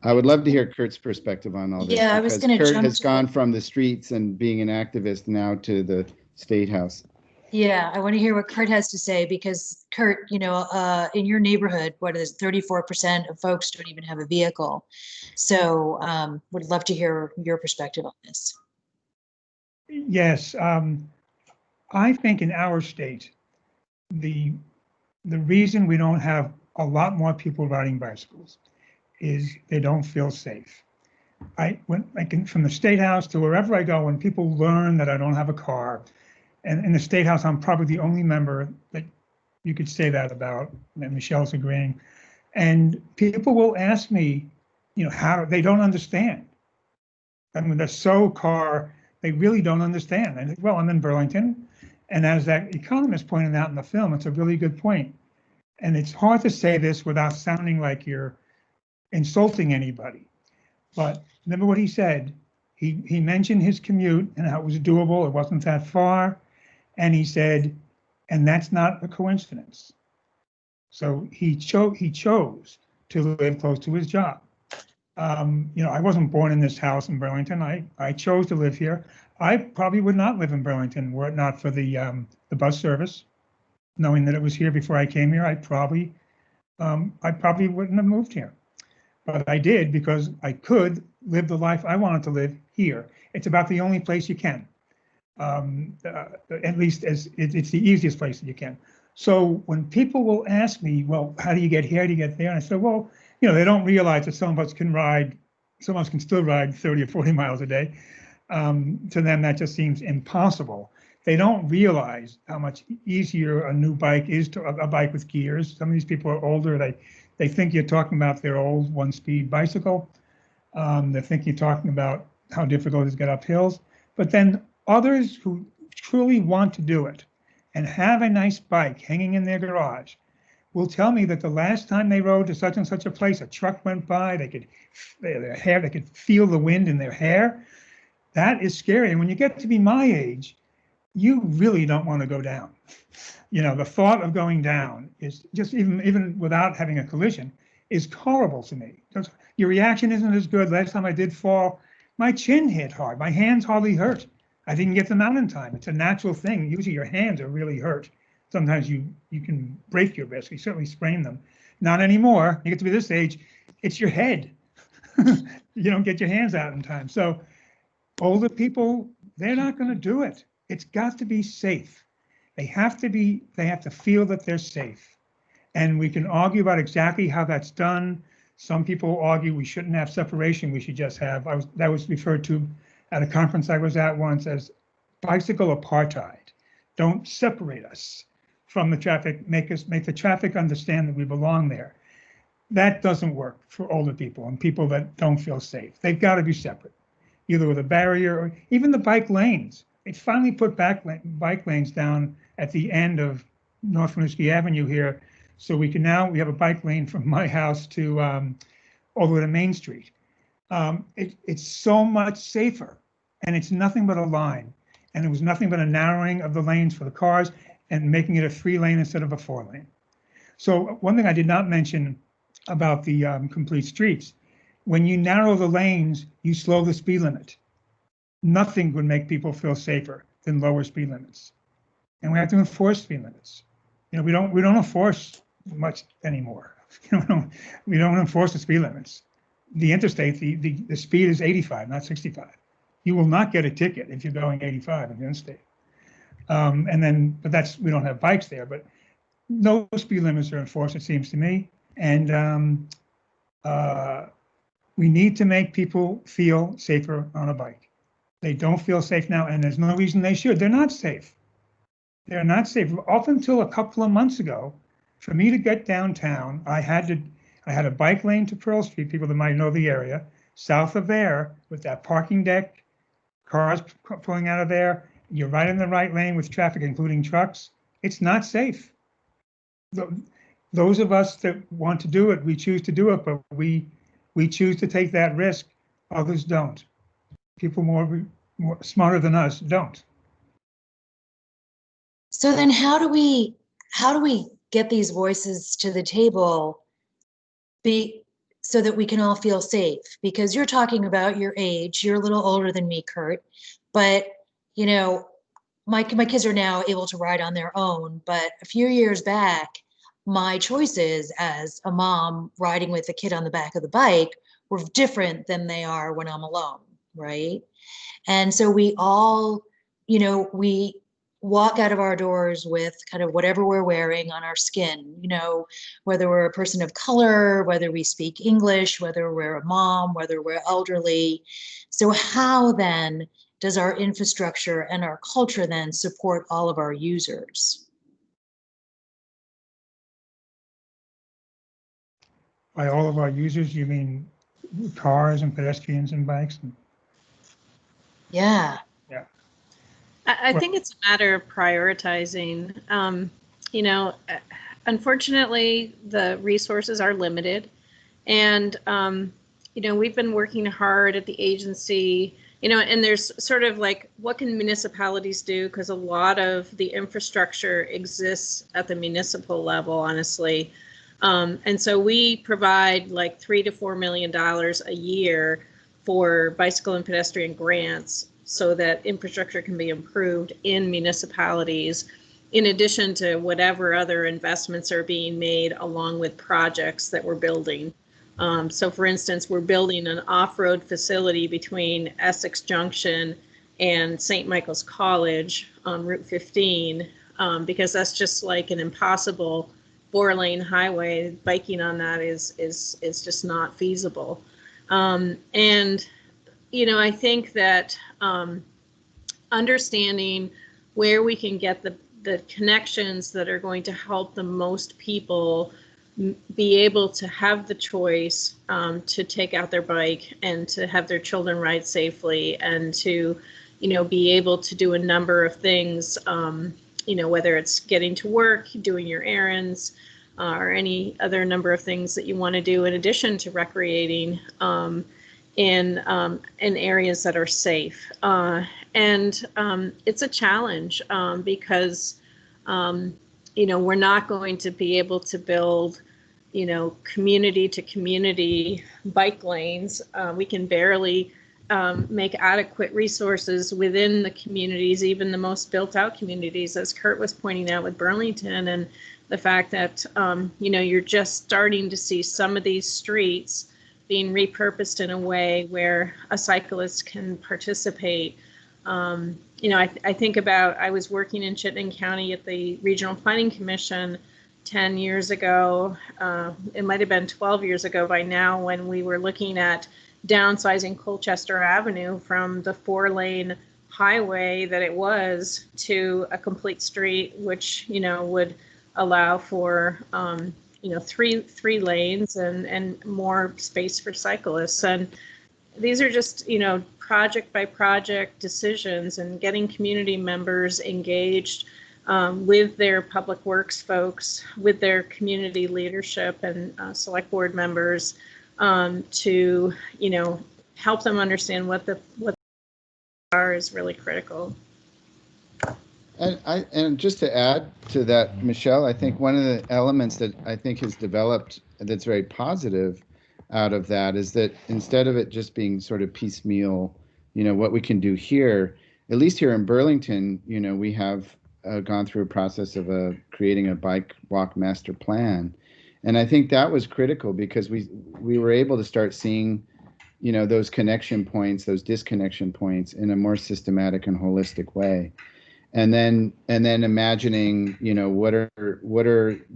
I would love to hear Kurt's perspective on all this. Yeah, I was going to Kurt jump has gone from the streets and being an activist now to the State House. Yeah, I want to hear what Kurt has to say, because Kurt, in your neighborhood, what is 34% of folks don't even have a vehicle. So would love to hear your perspective on this. Yes, I think in our state, the reason we don't have a lot more people riding bicycles is they don't feel safe. From the State House to wherever I go, when people learn that I don't have a car, and in the State House, I'm probably the only member that you could say that about, and Michele's agreeing, and people will ask me, how they don't understand. I mean, they're so they really don't understand. And well, I'm in Burlington, and as that economist pointed out in the film, it's a really good point. And it's hard to say this without sounding like you're insulting anybody. But remember what he said. He mentioned his commute and how it was doable. It wasn't that far. And he said, and that's not a coincidence. So he chose to live close to his job. I wasn't born in this house in Burlington. I chose to live here. I probably would not live in Burlington were it not for the bus service. Knowing that it was here before I came here, I probably wouldn't have moved here. But I did, because I could live the life I wanted to live here. It's about the only place you can. At least it's the easiest place that you can. So when people will ask me, well, how do you get here? How do you get there? And I said, well, they don't realize that some of us can ride some of us can still ride 30 or 40 miles a day. To them, that just seems impossible. They don't realize how much easier a new bike is to a bike with gears. Some of these people are older. They think you're talking about their old one-speed bicycle. They think you're talking about how difficult it is to get up hills. But then others who truly want to do it and have a nice bike hanging in their garage will tell me that the last time they rode to such and such a place, a truck went by, they could feel the wind in their hair. That is scary. And when you get to be my age, you really don't want to go down. You know, the thought of going down is just, even without having a collision, is horrible to me. Your reaction isn't as good. Last time I did fall, my chin hit hard. My hands hardly hurt. I didn't get them out in time. It's a natural thing. Usually your hands are really hurt. Sometimes you can break your wrist. You certainly sprain them. Not anymore. You get to be this age, it's your head. You don't get your hands out in time. So older people, they're not going to do it. It's got to be safe. They have to feel that they're safe. And we can argue about exactly how that's done. Some people argue we shouldn't have separation. We should just have, that was referred to at a conference I was at once as bicycle apartheid. Don't separate us from the traffic, make the traffic understand that we belong there. That doesn't work for older people and people that don't feel safe. They've got to be separate, either with a barrier or even the bike lanes. They finally put bike lanes down at the end of North Winooski Avenue here. So we have a bike lane from my house to all the way to Main Street. It's so much safer, and it's nothing but a line. And it was nothing but a narrowing of the lanes for the cars and making it a 3-lane instead of a 4-lane. So one thing I did not mention about the complete streets, when you narrow the lanes, you slow the speed limit. Nothing would make people feel safer than lower speed limits. And we have to enforce speed limits. You know, we don't enforce much anymore. We don't enforce the speed limits. The interstate, the speed is 85, not 65. You will not get a ticket if you're going 85 in the interstate. But we don't have bikes there, but no speed limits are enforced, it seems to me. And we need to make people feel safer on a bike. They don't feel safe now, and there's no reason they should. They're not safe. They're not safe. Up until a couple of months ago, for me to get downtown, I had a bike lane to Pearl Street, people that might know the area. South of there, with that parking deck, cars pulling out of there, you're right in the right lane with traffic, including trucks. It's not safe. Those of us that want to do it, we choose to do it, but we choose to take that risk. Others don't. People more smarter than us don't. So then how do we get these voices to the table so that we can all feel safe? Because you're talking about your age, you're a little older than me, Kurt, but you know, my kids are now able to ride on their own, but a few years back, my choices as a mom riding with a kid on the back of the bike were different than they are when I'm alone, right? And so we all, you know, we walk out of our doors with kind of whatever we're wearing on our skin, you know, whether we're a person of color, whether we speak English, whether we're a mom, whether we're elderly. So how then does our infrastructure and our culture then support all of our users? By all of our users, you mean cars and pedestrians and bikes? Yeah. Yeah. I think it's a matter of prioritizing. You know, unfortunately, the resources are limited. And, you know, we've been working hard at the agency, you know, and there's sort of like, what can municipalities do? Because a lot of the infrastructure exists at the municipal level, honestly. And so we provide like $3 to $4 million a year for bicycle and pedestrian grants so that infrastructure can be improved in municipalities, in addition to whatever other investments are being made along with projects that we're building. So for instance, we're building an off-road facility between Essex Junction and St. Michael's College on Route 15, because that's just like an impossible 4-lane highway. Biking on that is just not feasible. And, you know, I think that understanding where we can get the connections that are going to help the most people be able to have the choice to take out their bike and to have their children ride safely and to, you know, be able to do a number of things, you know, whether it's getting to work, doing your errands, or any other number of things that you want to do in addition to recreating in areas that are safe. And it's a challenge because, you know, we're not going to be able to build, you know, community to community bike lanes. We can barely make adequate resources within the communities, even the most built out communities, as Kurt was pointing out with Burlington, and the fact that, you know, you're just starting to see some of these streets being repurposed in a way where a cyclist can participate. You know, I think about, I was working in Chittenden County at the Regional Planning Commission 10 years ago. It might have been 12 years ago by now, when we were looking at downsizing Colchester Avenue from the 4-lane highway that it was to a complete street, which, you know, would allow for, you know, three lanes and more space for cyclists. And these are just, you know, project by project decisions, and getting community members engaged with their public works folks, with their community leadership and select board members to, you know, help them understand what they are is really critical. And just to add to that, Michele, I think one of the elements that I think has developed that's very positive out of that is that instead of it just being sort of piecemeal, you know, what we can do here, at least here in Burlington, you know, we have gone through a process of creating a bike walk master plan. And I think that was critical because we were able to start seeing, you know, those connection points, those disconnection points in a more systematic and holistic way. And then imagining, you know, what are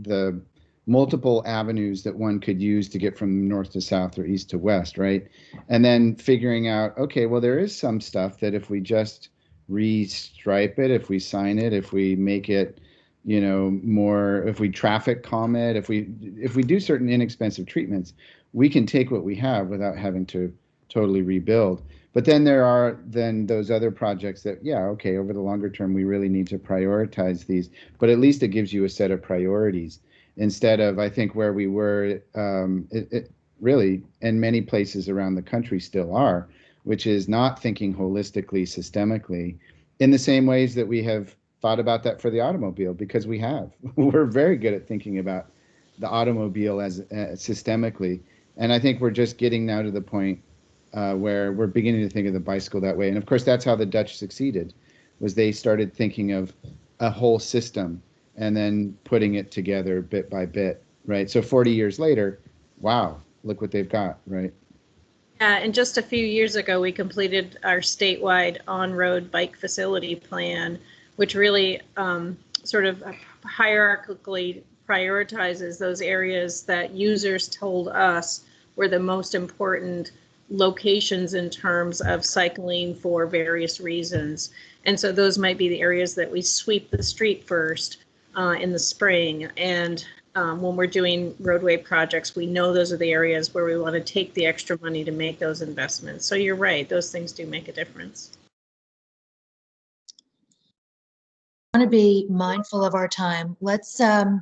the multiple avenues that one could use to get from north to south or east to west, right? And then figuring out, okay, well, there is some stuff that if we just restripe it, if we sign it, if we make it, you know, more, if we traffic calm it, if we do certain inexpensive treatments, we can take what we have without having to totally rebuild. But then there are those other projects that, yeah, okay, over the longer term, we really need to prioritize these, but at least it gives you a set of priorities instead of, I think, where we were, it really, in many places around the country still are, which is not thinking holistically, systemically, in the same ways that we have thought about that for the automobile, because we have. We're very good at thinking about the automobile as systemically. And I think we're just getting now to the point where we're beginning to think of the bicycle that way. And of course, that's how the Dutch succeeded, was they started thinking of a whole system and then putting it together bit by bit, right? So 40 years later, wow, look what they've got, right? Yeah, and just a few years ago, we completed our statewide on-road bike facility plan, which really sort of hierarchically prioritizes those areas that users told us were the most important locations in terms of cycling for various reasons. And so those might be the areas that we sweep the street first in the spring. And when we're doing roadway projects, we know those are the areas where we want to take the extra money to make those investments. So you're right, those things do make a difference. I want to be mindful of our time. Let's have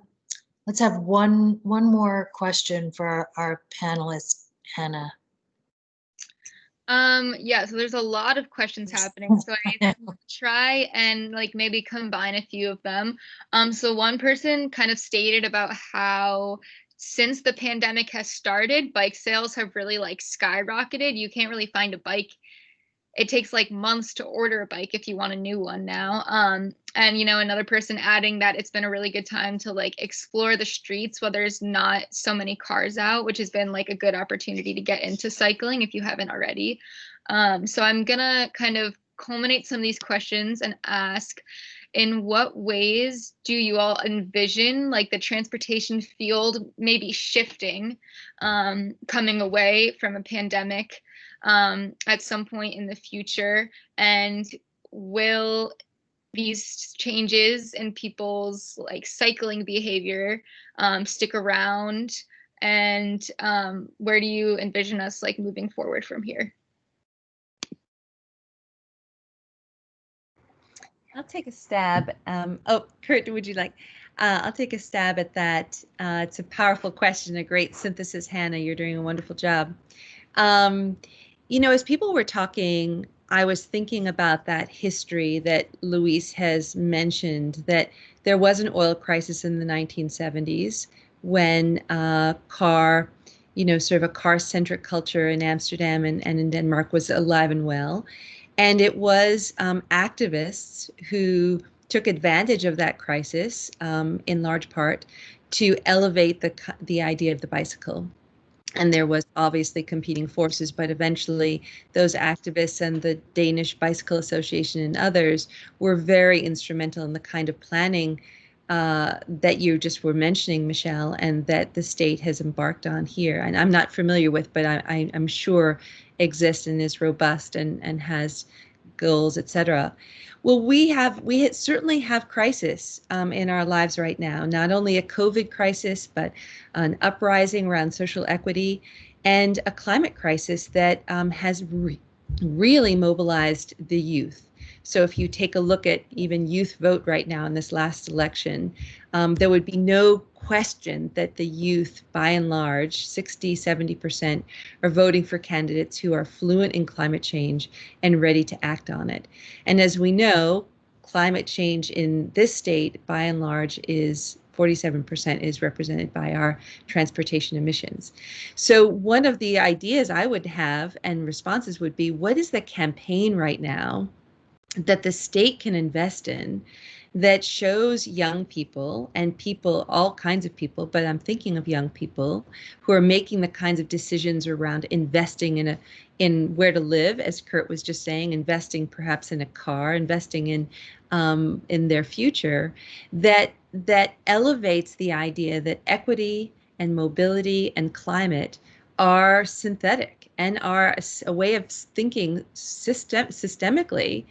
one more question for our panelist, Hannah. Yeah, so there's a lot of questions happening, so I try and like maybe combine a few of them. So one person kind of stated about how since the pandemic has started, bike sales have really like skyrocketed. You can't really find a bike. It takes like months to order a bike if you want a new one now. And, you know, another person adding that it's been a really good time to like explore the streets while there's not so many cars out, which has been like a good opportunity to get into cycling if you haven't already. So I'm gonna kind of culminate some of these questions and ask, in what ways do you all envision like the transportation field maybe shifting, coming away from a pandemic at some point in the future? And will these changes in people's like cycling behavior stick around? And where do you envision us like moving forward from here? I'll take a stab. Oh, Kurt, would you like? I'll take a stab at that. It's a powerful question, a great synthesis, Hannah. You're doing a wonderful job. You know, as people were talking, I was thinking about that history that Luis has mentioned, that there was an oil crisis in the 1970s when car, you know, sort of a car-centric culture in Amsterdam and in Denmark was alive and well. And it was activists who took advantage of that crisis, in large part, to elevate the idea of the bicycle. And there was obviously competing forces, but eventually those activists and the Danish Bicycle Association and others were very instrumental in the kind of planning that you just were mentioning, Michele, and that the state has embarked on here. And I'm not familiar with, but I'm sure exists and is robust and has goals, etc. Well, we certainly have crisis in our lives right now, not only a COVID crisis, but an uprising around social equity and a climate crisis that has really mobilized the youth. So if you take a look at even youth vote right now in this last election, there would be no question that the youth, by and large, 60–70%, are voting for candidates who are fluent in climate change and ready to act on it. And as we know, climate change in this state, by and large, is 47% is represented by our transportation emissions. So one of the ideas I would have and responses would be, what is the campaign right now that the state can invest in that shows young people and people, all kinds of people, but I'm thinking of young people who are making the kinds of decisions around investing in where to live, as Kurt was just saying, investing perhaps in a car, investing in their future, that elevates the idea that equity and mobility and climate are synthetic and are a way of thinking systemically.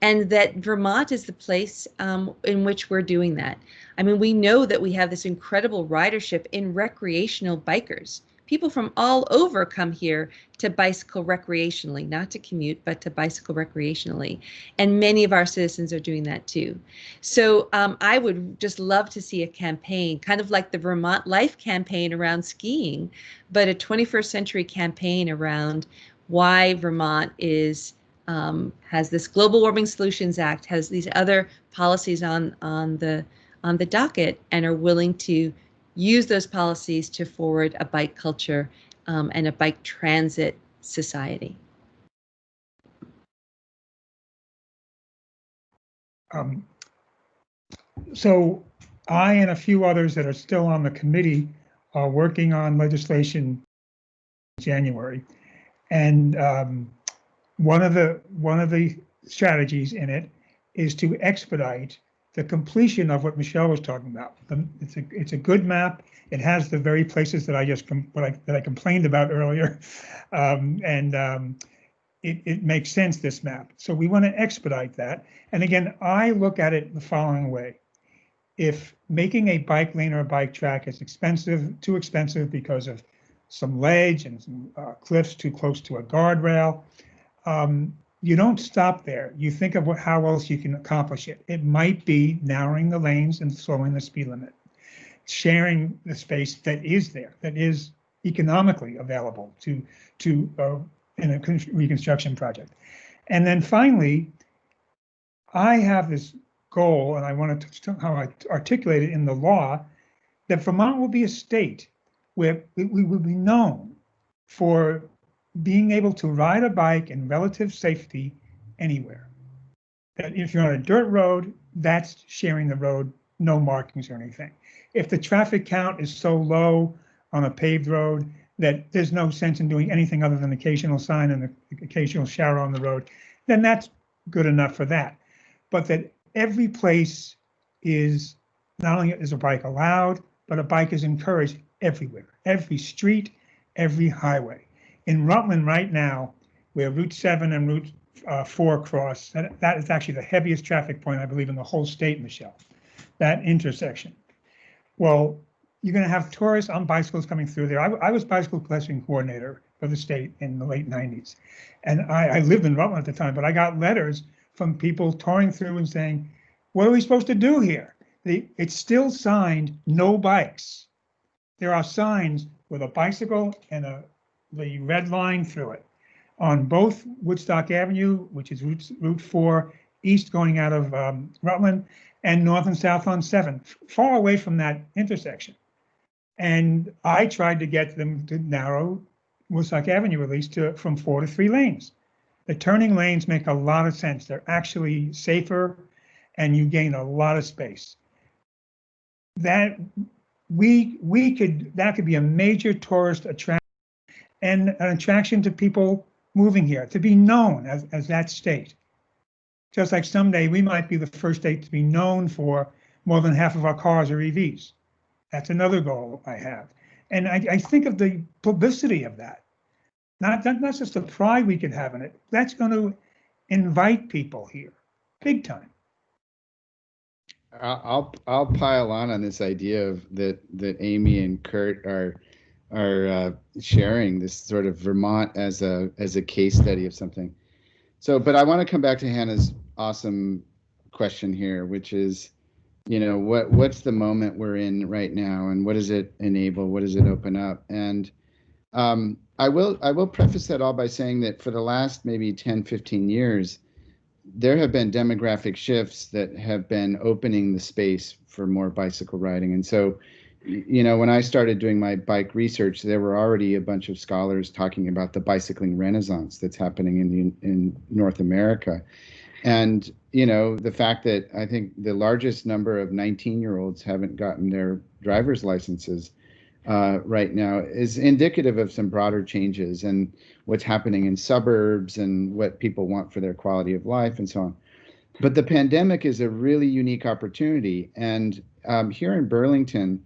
And that Vermont is the place in which we're doing that. I mean, we know that we have this incredible ridership in recreational bikers. People from all over come here to bicycle recreationally, not to commute, but to bicycle recreationally. And many of our citizens are doing that too. So I would just love to see a campaign, kind of like the Vermont Life campaign around skiing, but a 21st century campaign around why Vermont has this Global Warming Solutions Act, has these other policies on the docket, and are willing to use those policies to forward a bike culture and a bike transit society. So I and a few others that are still on the committee are working on legislation in January, and one of the strategies in it is to expedite the completion of what Michele was talking about. It's a good map. It has the very places that I complained about earlier, it makes sense, this map. So we want to expedite that. And again, I look at it the following way: if making a bike lane or a bike track is too expensive because of some ledge and some cliffs too close to a guardrail, you don't stop there. You think of how else you can accomplish it. It might be narrowing the lanes and slowing the speed limit, sharing the space that is there, that is economically available to in a reconstruction project. And then finally, I have this goal, and I want to touch on how I articulate it in the law, that Vermont will be a state where we will be known for being able to ride a bike in relative safety anywhere. That if you're on a dirt road, that's sharing the road, no markings or anything. If the traffic count is so low on a paved road that there's no sense in doing anything other than occasional sign and the occasional shower on the road, then that's good enough for that. But that every place is, not only is a bike allowed, but a bike is encouraged everywhere, every street, every highway. In Rutland right now, where Route 7 and Route 4 cross, that is actually the heaviest traffic point, I believe, in the whole state, Michele, that intersection. Well, you're going to have tourists on bicycles coming through there. I was bicycle pedestrian coordinator for the state in the late 90s. And I lived in Rutland at the time, but I got letters from people touring through and saying, what are we supposed to do here? It's still signed, no bikes. There are signs with a bicycle and the red line through it on both Woodstock Avenue, which is Route 4, east going out of Rutland, and north and south on 7, far away from that intersection. And I tried to get them to narrow Woodstock Avenue, at least, from 4 to 3 lanes. The turning lanes make a lot of sense. They're actually safer, and you gain a lot of space. That could be a major tourist attraction and an attraction to people moving here, to be known as that state. Just like someday we might be the first state to be known for more than half of our cars are EVs. That's another goal I have. And I think of the publicity of that, not just the pride we could have in it. That's going to invite people here, big time. I'll pile on this idea of that Amy and Kurt are sharing, this sort of Vermont as a case study of something. So, but I want to come back to Hannah's awesome question here, which is, what's the moment we're in right now, and what does it enable? What does it open up? And I will preface that all by saying that for the last maybe 10, 15 years, there have been demographic shifts that have been opening the space for more bicycle riding. And so, when I started doing my bike research, there were already a bunch of scholars talking about the bicycling renaissance that's happening in North America. And, the fact that I think the largest number of 19-year-olds haven't gotten their driver's licenses right now is indicative of some broader changes and what's happening in suburbs and what people want for their quality of life and so on. But the pandemic is a really unique opportunity. And here in Burlington,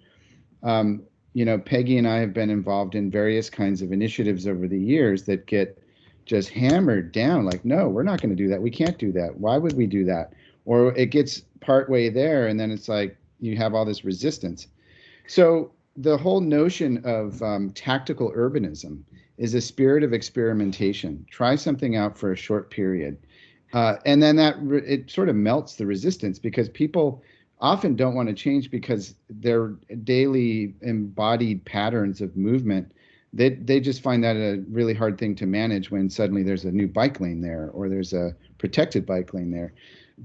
Peggy and I have been involved in various kinds of initiatives over the years that get just hammered down, like, no, we're not going to do that. We can't do that. Why would we do that? Or it gets partway there, and then it's like you have all this resistance. So the whole notion of tactical urbanism is a spirit of experimentation. Try something out for a short period. And then it sort of melts the resistance, because people often don't want to change because their daily embodied patterns of movement, they just find that a really hard thing to manage when suddenly there's a new bike lane there or there's a protected bike lane there.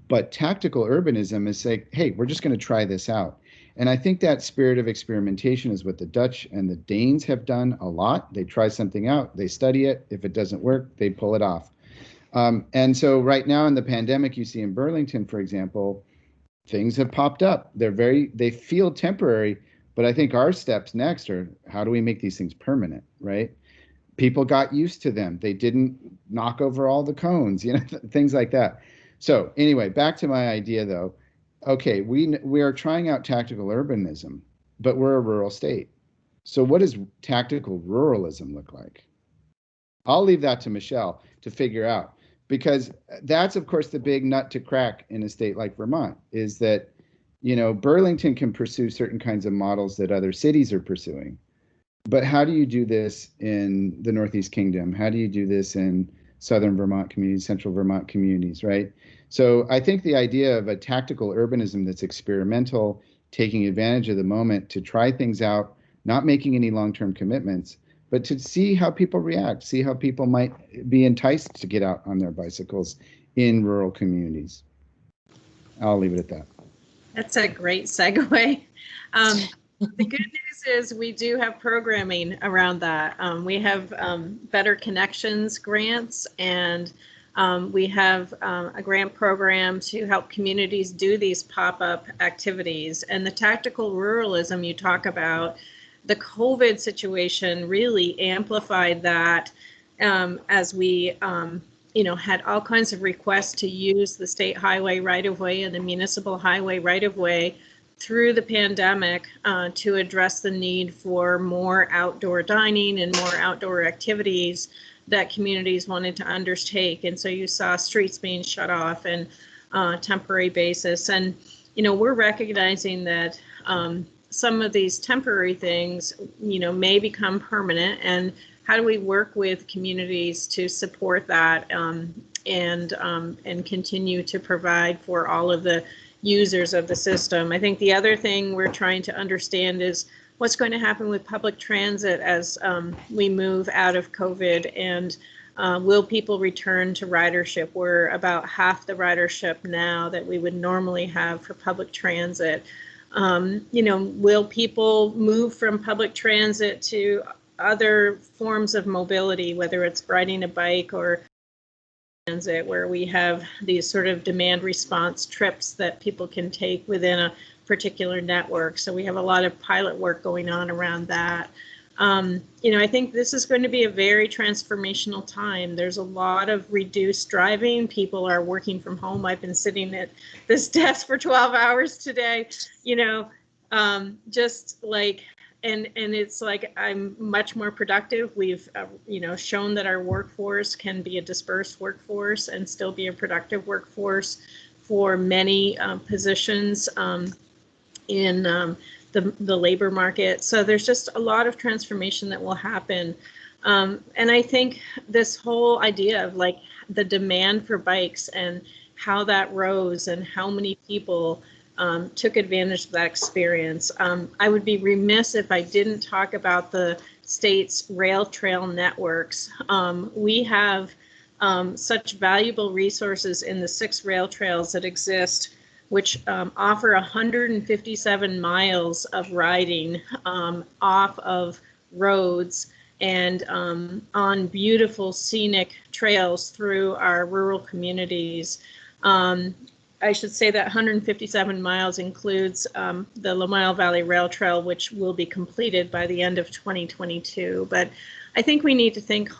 But tactical urbanism is saying, hey, we're just going to try this out. And I think that spirit of experimentation is what the Dutch and the Danes have done a lot. They try something out, they study it. If it doesn't work, they pull it off. And so right now in the pandemic, you see in Burlington, for example, things have popped up. They feel temporary, but I think our steps next are, how do we make these things permanent, right? People got used to them. They didn't knock over all the cones, things like that. So anyway, back to my idea though. Okay, we are trying out tactical urbanism, but we're a rural state. So what does tactical ruralism look like? I'll leave that to Michele to figure out, because that's, of course, the big nut to crack in a state like Vermont, is that, Burlington can pursue certain kinds of models that other cities are pursuing. But how do you do this in the Northeast Kingdom? How do you do this in Southern Vermont communities, Central Vermont communities, right? So I think the idea of a tactical urbanism that's experimental, taking advantage of the moment to try things out, not making any long-term commitments, but to see how people react, see how people might be enticed to get out on their bicycles in rural communities. I'll leave it at that. That's a great segue. The good news is we do have programming around that. We have Better Connections grants, and we have a grant program to help communities do these pop-up activities. And the tactical ruralism you talk about, the COVID situation really amplified that as we had all kinds of requests to use the state highway right-of-way and the municipal highway right-of-way through the pandemic to address the need for more outdoor dining and more outdoor activities that communities wanted to undertake. And so you saw streets being shut off and temporary basis. And, we're recognizing that some of these temporary things, may become permanent. And how do we work with communities to support that and continue to provide for all of the users of the system? I think the other thing we're trying to understand is what's going to happen with public transit as we move out of COVID, and will people return to ridership? We're about half the ridership now that we would normally have for public transit. Will people move from public transit to other forms of mobility, whether it's riding a bike or transit, where we have these sort of demand response trips that people can take within a particular network? So we have a lot of pilot work going on around that. I think this is going to be a very transformational time. There's a lot of reduced driving. People are working from home. I've been sitting at this desk for 12 hours today, just like, and it's like I'm much more productive. We've, shown that our workforce can be a dispersed workforce and still be a productive workforce for many positions in the labor market. So there's just a lot of transformation that will happen. And I think this whole idea of like the demand for bikes and how that rose and how many people took advantage of that experience. I would be remiss if I didn't talk about the state's rail trail networks. We have such valuable resources in the 6 rail trails that exist, which offer 157 miles of riding off of roads and on beautiful scenic trails through our rural communities. I should say that 157 miles includes the Lomile Valley Rail Trail, which will be completed by the end of 2022. But I think we need to think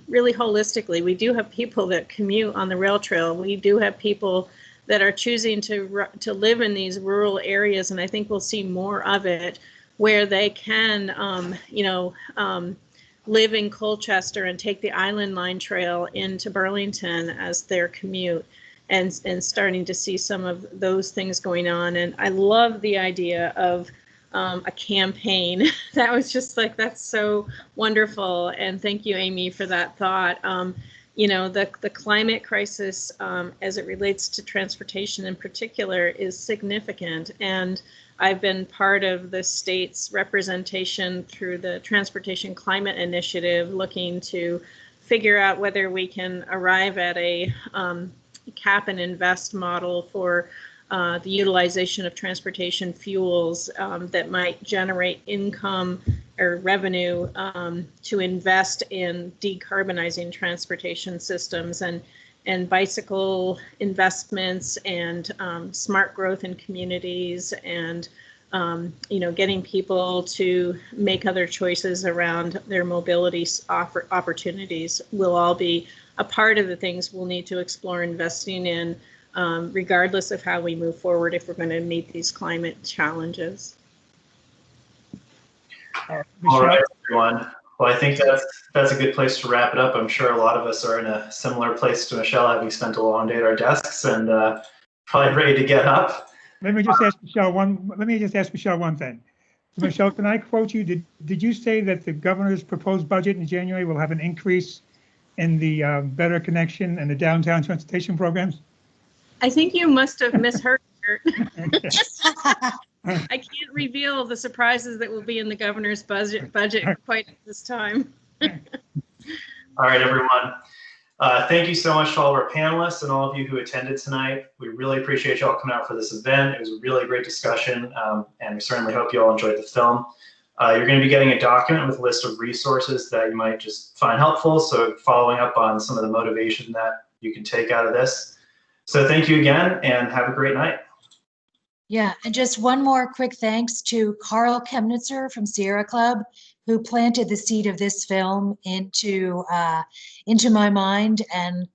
really holistically. We do have people that commute on the rail trail. We do have people that are choosing to live in these rural areas, and I think we'll see more of it, where they can, live in Colchester and take the Island Line Trail into Burlington as their commute, and starting to see some of those things going on. And I love the idea of a campaign. That was just like, that's so wonderful. And thank you, Amy, for that thought. The climate crisis as it relates to transportation in particular is significant. And I've been part of the state's representation through the Transportation Climate Initiative, looking to figure out whether we can arrive at a cap and invest model for the utilization of transportation fuels that might generate income or revenue to invest in decarbonizing transportation systems, and bicycle investments, and smart growth in communities, and getting people to make other choices around their mobility opportunities will all be a part of the things we'll need to explore investing in, regardless of how we move forward, if we're going to meet these climate challenges. All right, everyone. Well, I think that's a good place to wrap it up. I'm sure a lot of us are in a similar place to Michele, having spent a long day at our desks and probably ready to get up. Let me just ask Michele one thing. Michele, can I quote you? Did you say that the governor's proposed budget in January will have an increase in the better connection and the downtown transportation programs? I think you must have misheard. I can't reveal the surprises that will be in the governor's budget quite at this time. All right, everyone. Thank you so much to all of our panelists and all of you who attended tonight. We really appreciate you all coming out for this event. It was a really great discussion, and we certainly hope you all enjoyed the film. You're going to be getting a document with a list of resources that you might just find helpful, so following up on some of the motivation that you can take out of this. So thank you again, and have a great night. Yeah, and just one more quick thanks to Carl Chemnitzer from Sierra Club, who planted the seed of this film into my mind and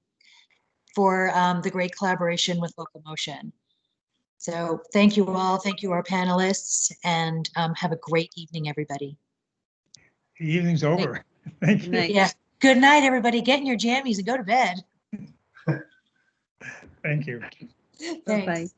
for the great collaboration with Locomotion. So thank you all. Thank you, our panelists, and have a great evening, everybody. The evening's over. Thank Good you. night. Yeah. Good night, everybody. Get in your jammies and go to bed. Thank you. Bye-bye. Thanks.